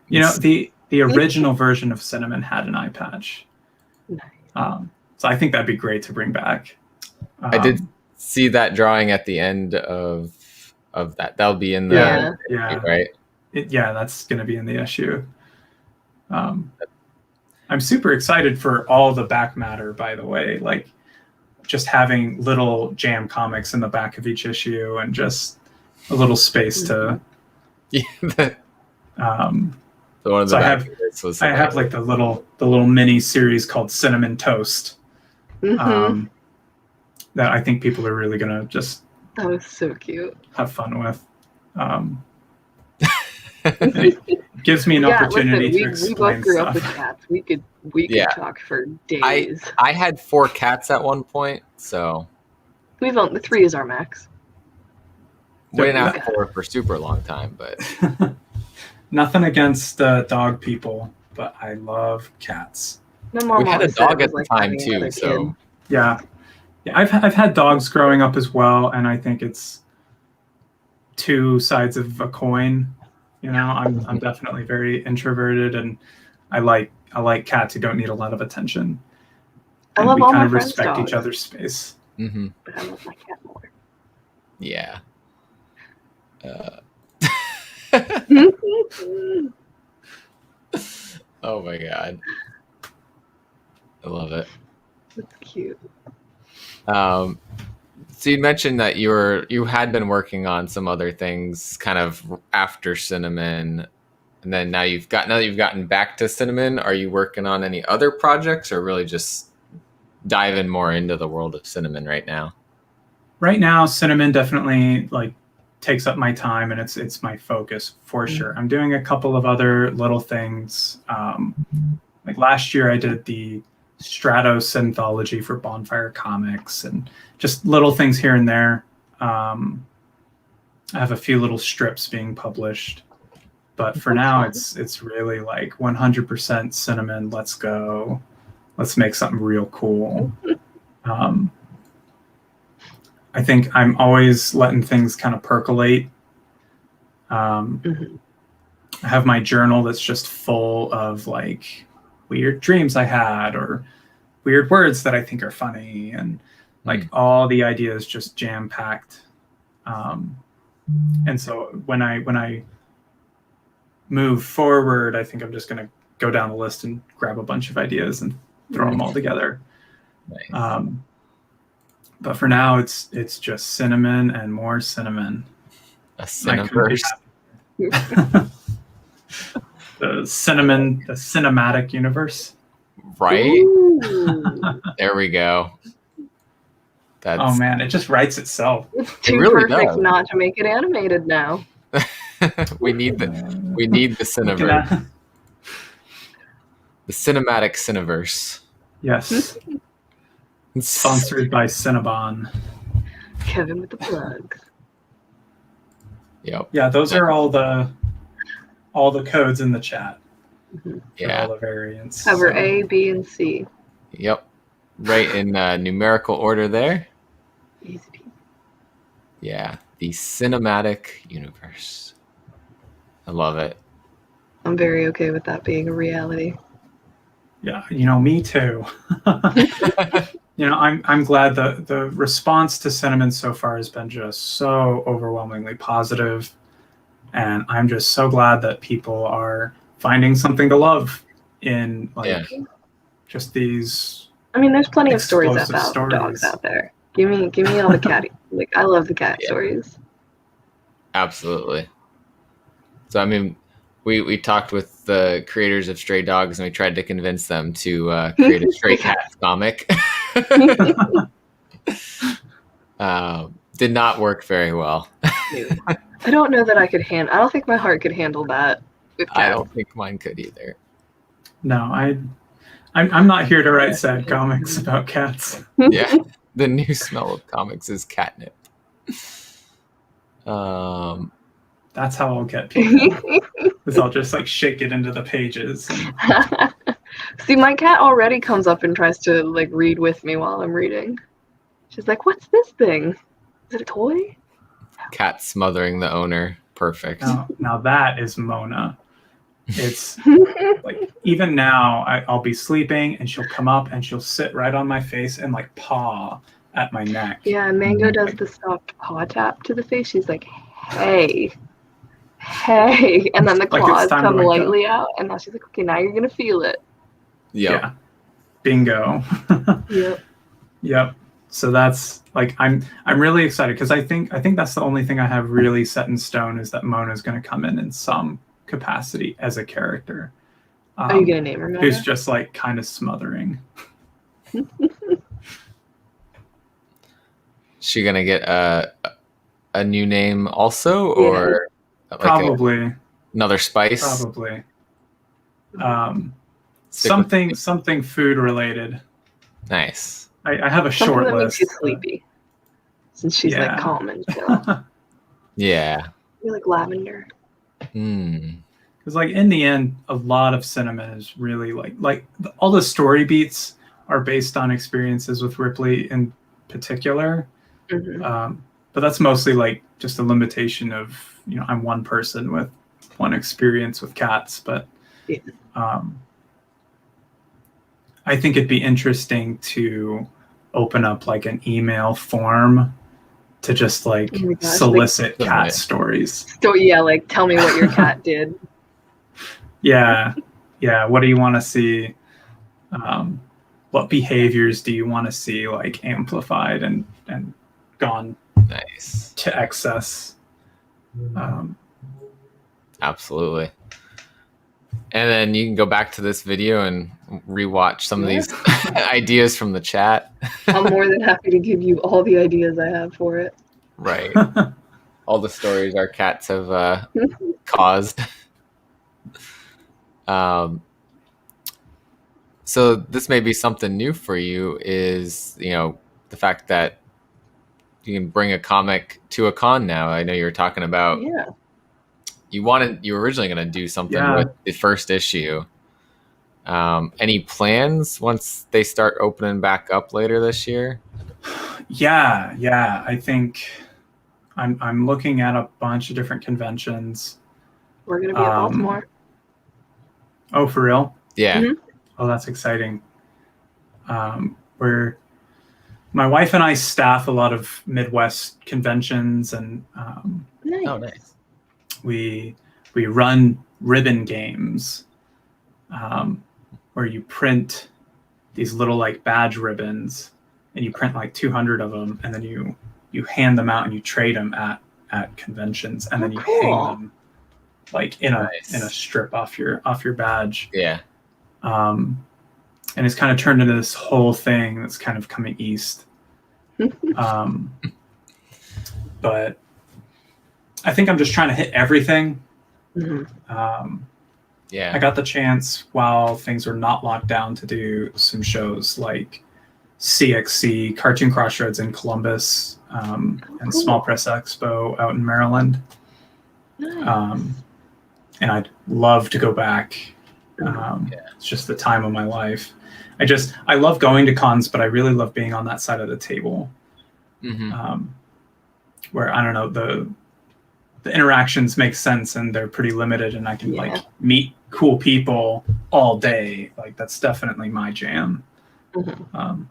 You know, the original version of Cinnamon had an eye patch. Nice. So I think that'd be great to bring back. I did see that drawing at the end of that. That'll be in the yeah, right? That's going to be in the issue. I'm super excited for all the back matter, by the way, like just having little jam comics in the back of each issue and just a little space to The one of the so back I have like the little mini series called Cinnamon Toast. Mhm. That I think people are really gonna just That was so cute. have fun with. It gives me an opportunity to explain we both grew stuff. up with cats. We could talk for days. I had 4 cats at one point, so We've only 3 is our max. we didn't have 4 for super long time, but Nothing against dog people, but I love cats. My mom we had a always said dog it at was the like time having too, another so kid. Yeah, I've had dogs growing up as well, and I think it's 2 sides of a coin. You know, I'm definitely very introverted, and I like cats who don't need a lot of attention. I And love we all kind my of friends' respect dogs, each other's space. but I love my cat more. yeah. Oh my god, I love it. That's cute. So you mentioned that you had been working on some other things kind of after Cinnamon, and then now that you've gotten back to Cinnamon, are you working on any other projects, or really just diving more into the world of Cinnamon right now? Right now, Cinnamon definitely like takes up my time, and it's my focus for sure. I'm doing a couple of other little things. Like last year, I did the Stratos anthology for Bonfire Comics, and just little things here and there. I have a few little strips being published, but for now, it's really like 100% Cinnamon. Let's go. Let's make something real cool. I think I'm always letting things kind of percolate. I have my journal that's just full of like weird dreams I had or weird words that I think are funny, and like all the ideas just jam packed. And so when I move forward, I think I'm just going to go down the list and grab a bunch of ideas and throw them all together. Nice. But for now, it's just Cinnamon and more Cinnamon. A Cinnaverse. The cinematic universe. Right? There we go. Oh man, it just writes itself. It's too really perfect does. not to make it animated now. we need the Cinnaverse. The cinematic Cinnaverse. Yes. Sponsored by Cinnabon. Kevin with the plugs. Yep. Yeah, those are all the codes in the chat. Yeah. All the variants. Cover A, B, and C. Yep. Right in numerical order there. Easy peasy. Yeah. The cinematic universe. I love it. I'm very okay with that being a reality. Yeah, me too. I'm glad the response to Cinnamon so far has been just so overwhelmingly positive, and I'm just so glad that people are finding something to love in just these. I mean, there's plenty of stories explosive about dogs out there. Give me all the cat. Like I love the cat stories. Absolutely. So, I mean, we talked with the creators of Stray Dogs, and we tried to convince them to create a Stray Cats comic. Did not work very well. I don't know that I could handle. I don't think my heart could handle that. With cats. I don't think mine could either. No, I'm not here to write sad comics about cats. Yeah, the new smell of comics is catnip. That's how I'll get people. Is I'll just like shake it into the pages. See, my cat already comes up and tries to like read with me while I'm reading. She's like, "What's this thing? Is it a toy?" Cat smothering the owner. Perfect. Now that is Mona. It's like even now I'll be sleeping and she'll come up and she'll sit right on my face and like paw at my neck. Yeah, Mango does the soft paw tap to the face. She's like, "Hey, hey," and then the claws come lightly out, and now she's like, "Okay, now you're gonna feel it." Yep. Yeah. Bingo. Yep. So that's like I'm really excited because I think that's the only thing I have really set in stone is that Mona's going to come in some capacity as a character. Are you gonna name her Mona? Who's just like kind of smothering. She gonna get a new name also, or like probably another spice? Probably. Something food related. Nice. I have a short list. Makes you sleepy, since she's like calm and chill. Yeah. You like lavender. Because like in the end, a lot of Cinnamon is really like all the story beats are based on experiences with Ripley in particular. Mm-hmm. But that's mostly like just a limitation of, you know, I'm one person with one experience with cats. But I think it'd be interesting to open up like an email form to just like solicit cat stories. So yeah, like tell me what your cat did. Yeah. What do you want to see? What behaviors do you want to see like amplified and gone to excess? Absolutely. And then you can go back to this video and rewatch some of these ideas from the chat. I'm more than happy to give you all the ideas I have for it. Right. All the stories our cats have caused. So this may be something new for you is, you know, the fact that you can bring a comic to a con now. I know you were talking about you were originally going to do something with the first issue. Any plans once they start opening back up later this year? Yeah. I think I'm looking at a bunch of different conventions. We're going to be at Baltimore. Oh, for real? Yeah. Mm-hmm. Oh, that's exciting. We're my wife and I staff a lot of Midwest conventions, and Nice. Oh, nice. We run ribbon games where you print these little like badge ribbons, and you print like 200 of them, and then you hand them out and you trade them at conventions, and then you hang them like in a strip off your badge. Yeah. And it's kind of turned into this whole thing that's kind of coming east. But I think I'm just trying to hit everything. Mm-hmm. I got the chance while things were not locked down to do some shows like CXC, Cartoon Crossroads in Columbus, and Small Press Expo out in Maryland. Nice. And I'd love to go back. It's just the time of my life. I love going to cons, but I really love being on that side of the table. Mm-hmm. Where I don't know, the interactions make sense and they're pretty limited, and I can like meet cool people all day. Like that's definitely my jam. Mm-hmm.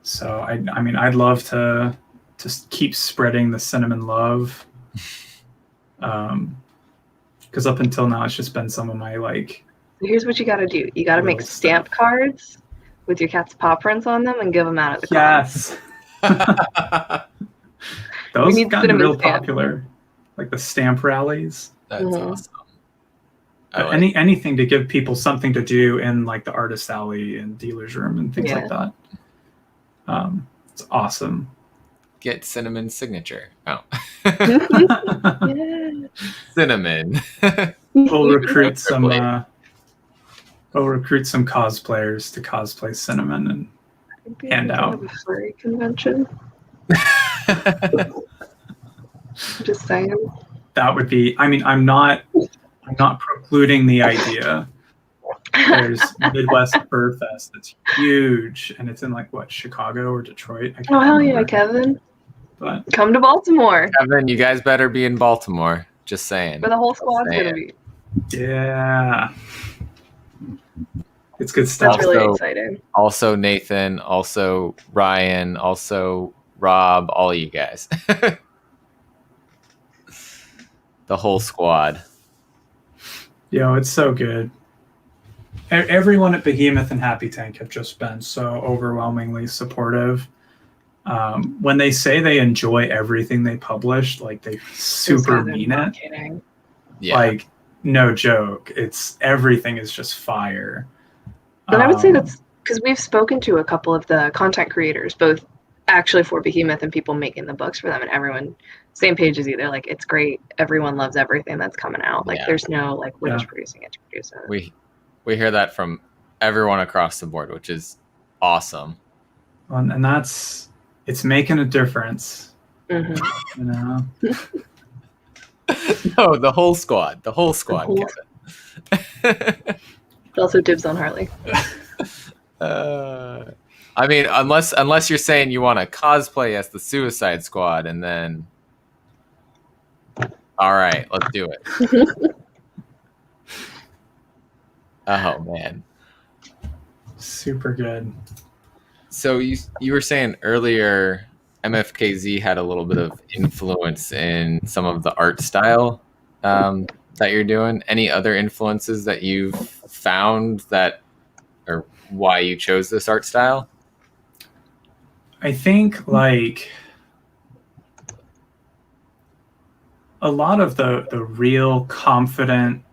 So I mean, I'd love to just keep spreading the Cinnamon love. Because up until now, it's just been some of my like. Here's what you got to do. You got to make stamp cards with your cat's paw prints on them and give them out at the con. Yes. Those need have gotten cinnamon real stamp. popular, like the stamp rallies. That's Mhm. awesome. But anything to give people something to do in like the artist alley and dealer's room and things like that. It's awesome. Get Cinnamon's signature. Oh. Yeah. Cinnamon. We'll recruit some cosplayers to cosplay Cinnamon and hand out. A furry convention. Just saying. That would be. I mean, I'm not precluding the idea. There's Midwest Fur Fest that's huge, and it's in like what, Chicago or Detroit? I can't Oh hell remember. yeah, Kevin! But Come to Baltimore. Kevin, you guys better be in Baltimore. Just saying. Where the whole squad's gonna be. yeah, it's good stuff. That's really exciting. Also Nathan, also Ryan, also Rob, all of you guys. The whole squad. Yo, it's so good. Everyone at Behemoth and Happy Tank have just been so overwhelmingly supportive. When they say they enjoy everything they publish, like they super mean it. Kidding. Yeah. Like, no joke. Everything is just fire. And I would say that's because we've spoken to a couple of the content creators, both actually for Behemoth and people making the books for them, and everyone same page as you. They're like, it's great. Everyone loves everything that's coming out. Like, there's no like we're just producing it to produce it. We hear that from everyone across the board, which is awesome. And it's making a difference. Mm-hmm. You know. No, the whole squad, Kevin. Also dibs on Harley. I mean, unless you're saying you want to cosplay as the Suicide Squad, and then, all right, let's do it. Oh man, super good. So you were saying earlier, MFKZ had a little bit of influence in some of the art style that you're doing. Any other influences that you've found that, or why you chose this art style? I think like a lot of the real confident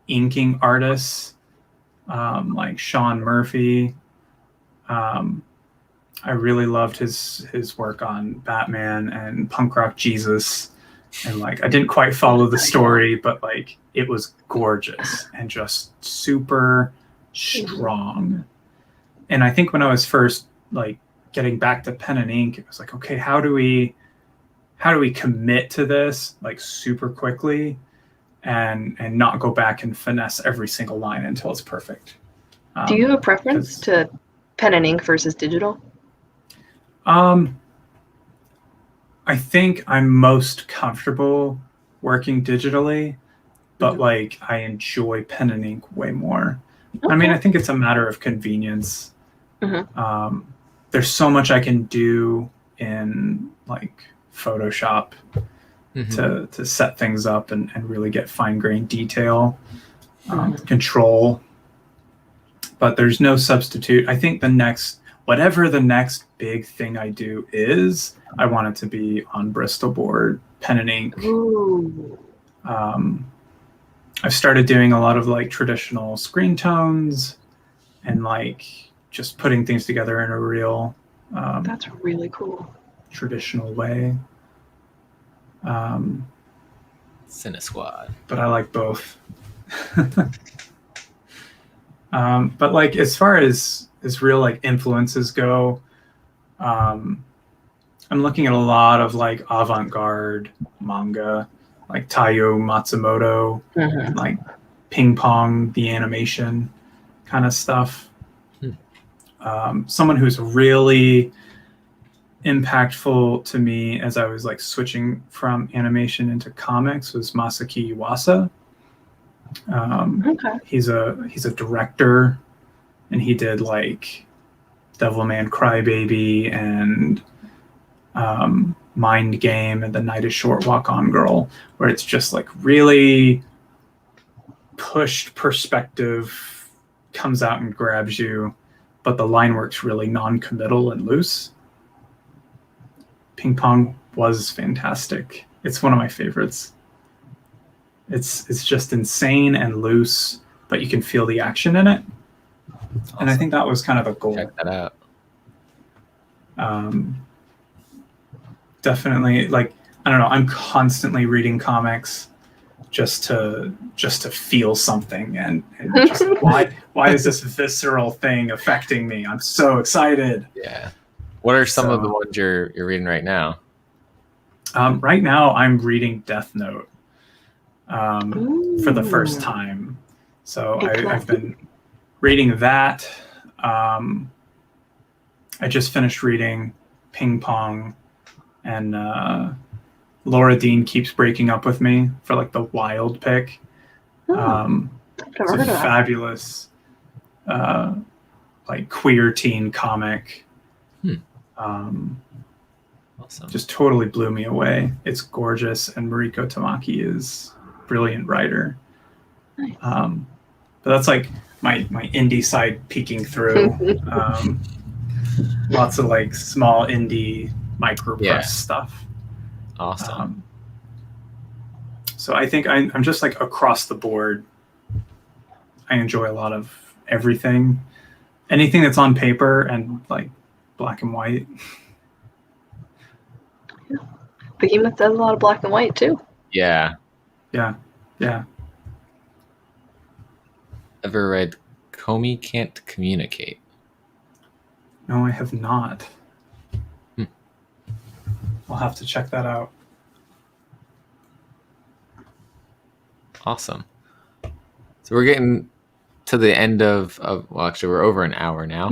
inking artists, like Sean Murphy. I really loved his work on Batman and Punk Rock Jesus. And like, I didn't quite follow the story, but like, it was gorgeous and just super strong. And I think when I was first like getting back to pen and ink, it was like, okay, how do we commit to this like super quickly and not go back and finesse every single line until it's perfect. Do you have a preference to pen and ink versus digital? I think I'm most comfortable working digitally, but like I enjoy pen and ink way more. Okay. I mean, I think it's a matter of convenience. Mm-hmm. There's so much I can do in like Photoshop to set things up and really get fine-grained detail, control. But there's no substitute. I think whatever the next big thing I do is, I want it to be on Bristol board, pen and ink. Ooh. I've started doing a lot of like traditional screen tones and like just putting things together in a real that's really cool traditional way. Cinesquad. But I like both. But like as far as real like influences go, I'm looking at a lot of like avant-garde manga, like Taiyo Matsumoto, like Ping Pong, the animation kind of stuff. Someone who's really impactful to me as I was like switching from animation into comics was Masaki Yuasa. He's a director, and he did like Devilman Crybaby and Mind Game and The Night is Short, Walk On Girl, where it's just like really pushed perspective, comes out and grabs you, but the line work's really non-committal and loose. Ping Pong was fantastic. It's one of my favorites. It's just insane and loose, but you can feel the action in it. Awesome. And I think that was kind of a goal. Check that out. Definitely, like, I don't know, I'm constantly reading comics just to feel something, and just why is this visceral thing affecting me? I'm so excited. Yeah. What are some of the ones you're reading right now? Right now I'm reading Death Note for the first time. So I've been reading that. I just finished reading Ping Pong, and Laura Dean keeps breaking up with me for like the wild pick. It's a fabulous like queer teen comic. Awesome. Just totally blew me away. It's gorgeous, and Mariko Tamaki is a brilliant writer. Nice. But that's like my indie side peeking through. Lots of like small indie micro press stuff. Awesome. So I think I'm just like across the board. I enjoy a lot of everything. Anything that's on paper and like black and white. Behemoth does a lot of black and white too. Yeah. Yeah. Ever read Comey Can't Communicate? No, I have not. I'll have to check that out. Awesome. So we're getting to the end of well, actually, we're over an hour now.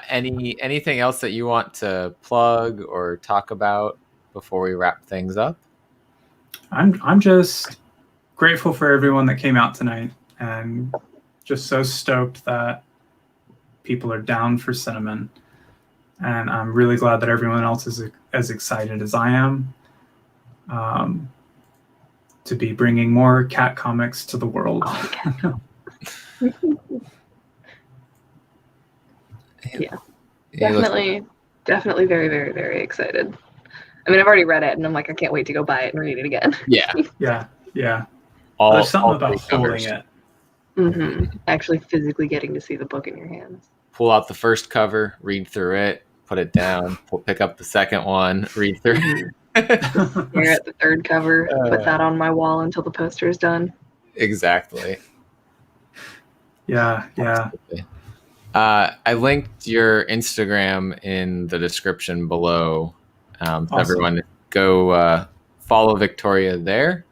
Anything else that you want to plug or talk about before we wrap things up? I'm just grateful for everyone that came out tonight, and just so stoked that people are down for Cinnamon. And I'm really glad that everyone else is as excited as I am to be bringing more cat comics to the world. Yeah, definitely very, very, very excited. I mean, I've already read it, and I'm like, I can't wait to go buy it and read it again. Yeah. Yeah. There's There's something about holding it. Actually physically getting to see the book in your hands. Pull out the first cover, read through it, put it down, pick up the second one, read through it. Stare at the third cover, put that on my wall until the poster is done. Exactly. Yeah. I linked your Instagram in the description below. Awesome. Everyone go follow Victoria there.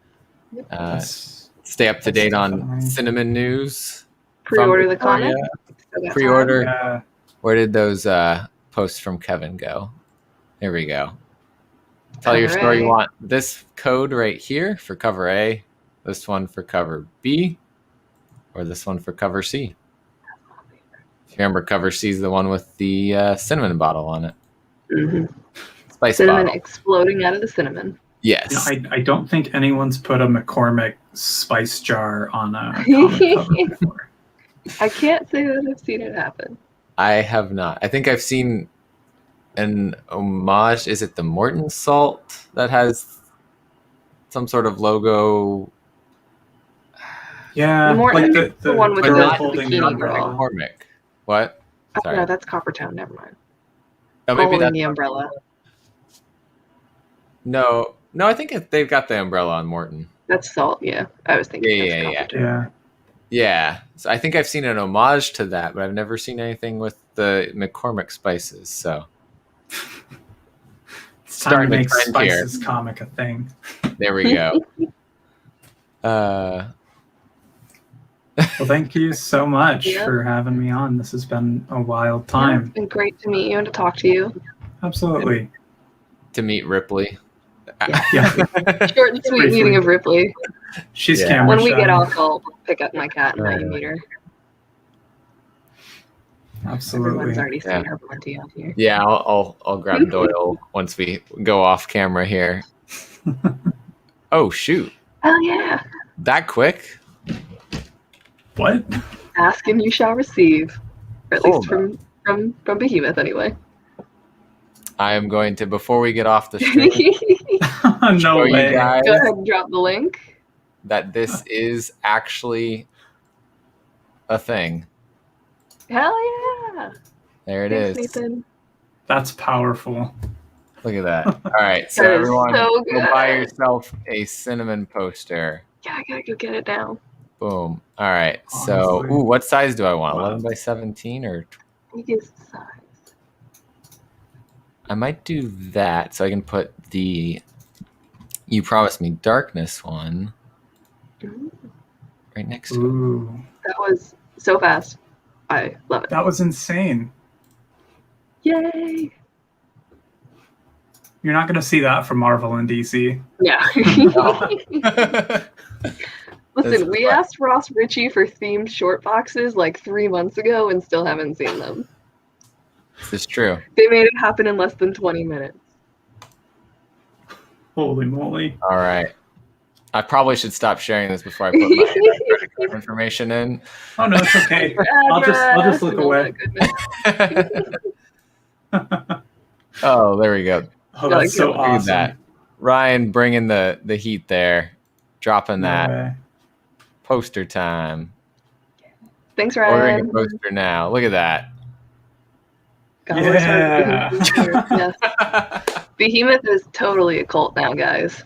Stay up to date on Cinnamon news. Pre-order the comic. Pre-order. Yeah. Where did those posts from Kevin go? There we go. Tell your story. You want this code right here for cover A, this one for cover B, or this one for cover C. If you remember, cover C is the one with the cinnamon bottle on it. Spice cinnamon bottle. Exploding out of the cinnamon. Yes. I don't think anyone's put a McCormick spice jar on a comic cover before. I can't say that I've seen it happen. I have not. I think I've seen an homage. Is it the Morton salt that has some sort of logo? Yeah, Morton, like the one with girl the holding bikini the umbrella. McCormick. What? Sorry. No, that's Coppertown. Never mind. Oh, maybe Holding that's the umbrella. No, I think they've got the umbrella on Morton. That's Salt. Yeah, I was thinking. Yeah. So I think I've seen an homage to that, but I've never seen anything with the McCormick spices. So It's time to make Spices comic a thing. There we go. Well, thank you so much for having me on. This has been a wild time. Yeah, it's been great to meet you and to talk to you. Absolutely. To meet Ripley. Yeah. Short and sweet meeting of Ripley. She's camera When we shy. get off, I'll pick up my cat and let you meet her. Absolutely. Everyone's already seen her plenty out here. Yeah, I'll grab Doyle once we go off camera here. Oh shoot! Oh yeah. That quick? What? Ask and you shall receive. Or at least from Behemoth anyway. I am going to, before we get off the stream, No show you way. guys Go ahead and drop the link. that this is actually a thing. Hell yeah! There it Thanks, is. Nathan. That's powerful. Look at that. All right, so That is everyone, so go buy good. yourself a cinnamon poster. Yeah, I gotta go get it now. Boom. All right. So, Honestly. what size do I want? Wow. 11 by 17 or Biggest size. I might do that so I can put the You Promised Me Darkness one Ooh, right next to it. Ooh, that was so fast. I love it. that was insane. Yay! You're not going to see that from Marvel and DC. Yeah. That's Listen, we fun. asked Ross Ritchie for themed short boxes like 3 months ago and still haven't seen them. This is true. They made it happen in less than 20 minutes. Holy moly. All right. I probably should stop sharing this before I put my credit card information in. Oh no, it's okay. I'll just look away. Oh, there we go. Oh, that's so Look at Look at awesome. that. Ryan bringing the heat there. Dropping No that. way. Poster time. Thanks, Ordering a Ryan. poster now. Look at that. God, let's start Yeah. Behemoth. Yes. Behemoth is totally a cult now, guys.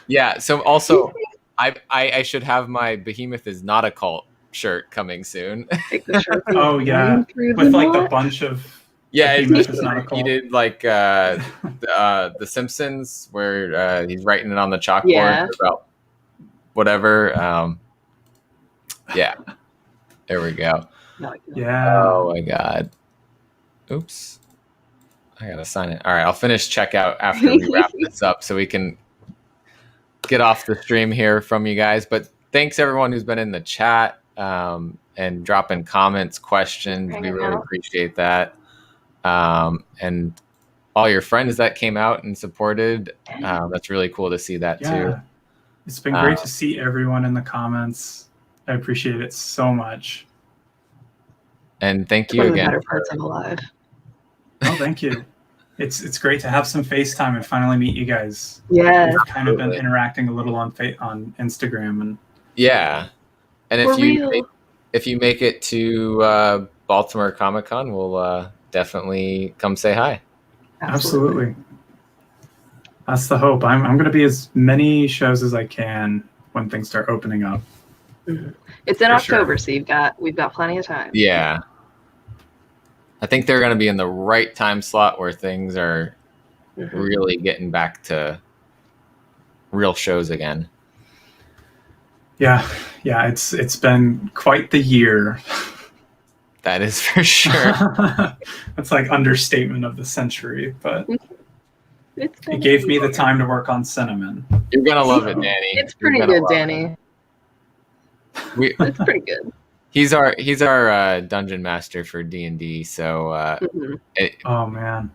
Yeah. So also, I should have my Behemoth is not a cult shirt coming soon. Take the shirt. Oh yeah, Through with like mud. the bunch of Yeah, it's Behemoth just is not a cult. he did like the Simpsons where he's writing it on the chalkboard Yeah. about whatever. Yeah, there we go. No, Yeah. Oh my god. Oops. I gotta sign it. All right, I'll finish checkout after we wrap this up so we can get off the stream here from you guys. But thanks everyone who's been in the chat and dropping comments, questions. We Hanging really out. appreciate that. And all your friends that came out and supported. That's really cool to see that too. Yeah. It's been great to see everyone in the comments. I appreciate it so much. And thank you One of the again. better parts of Alive. Oh, thank you. It's great to have some FaceTime and finally meet you guys. Yeah. We've kind of been Absolutely. interacting a little on Instagram and Yeah. And For real. if you make it to Baltimore Comic Con, we'll definitely come say hi. absolutely. That's the hope. I'm going to be as many shows as I can when things start opening up. Mhm. It's in For sure. October, so we've got plenty of time. Yeah. I think they're going to be in the right time slot where things are Mhm. really getting back to real shows again. Yeah, it's been quite the year. That is for sure. That's like understatement of the century, but It's it gave me the time to work on Cinnamon. You're going to love it, Danny. It's You're pretty gonna good, love it. Danny. It's pretty good. He's our dungeon master for D&D, so Mhm. Oh man.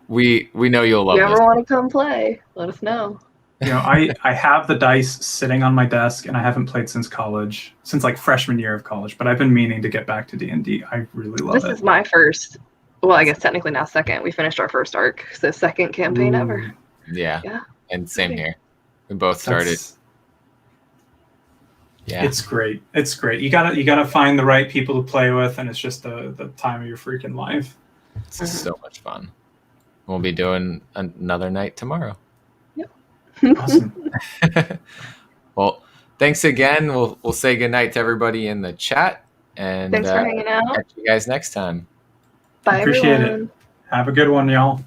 we know you'll If love you ever this. want to come play, let us know. You know, I have the dice sitting on my desk and I haven't played since college, since like freshman year of college, but I've been meaning to get back to D&D. I really love This it. is my first, well, I guess technically now second. We finished our first arc, so second campaign Ooh, ever. Yeah. Yeah. And same here. We both started. that's- Yeah. It's great. It's great. You gotta find the right people to play with, and it's just the time of your freaking life. It's so much fun. We'll be doing another night tomorrow. Awesome. Well, thanks again. We'll say goodnight to everybody in the chat, and Thanks for hanging out. catch you guys next time. Bye, Appreciate it. everyone. Have a good one, y'all.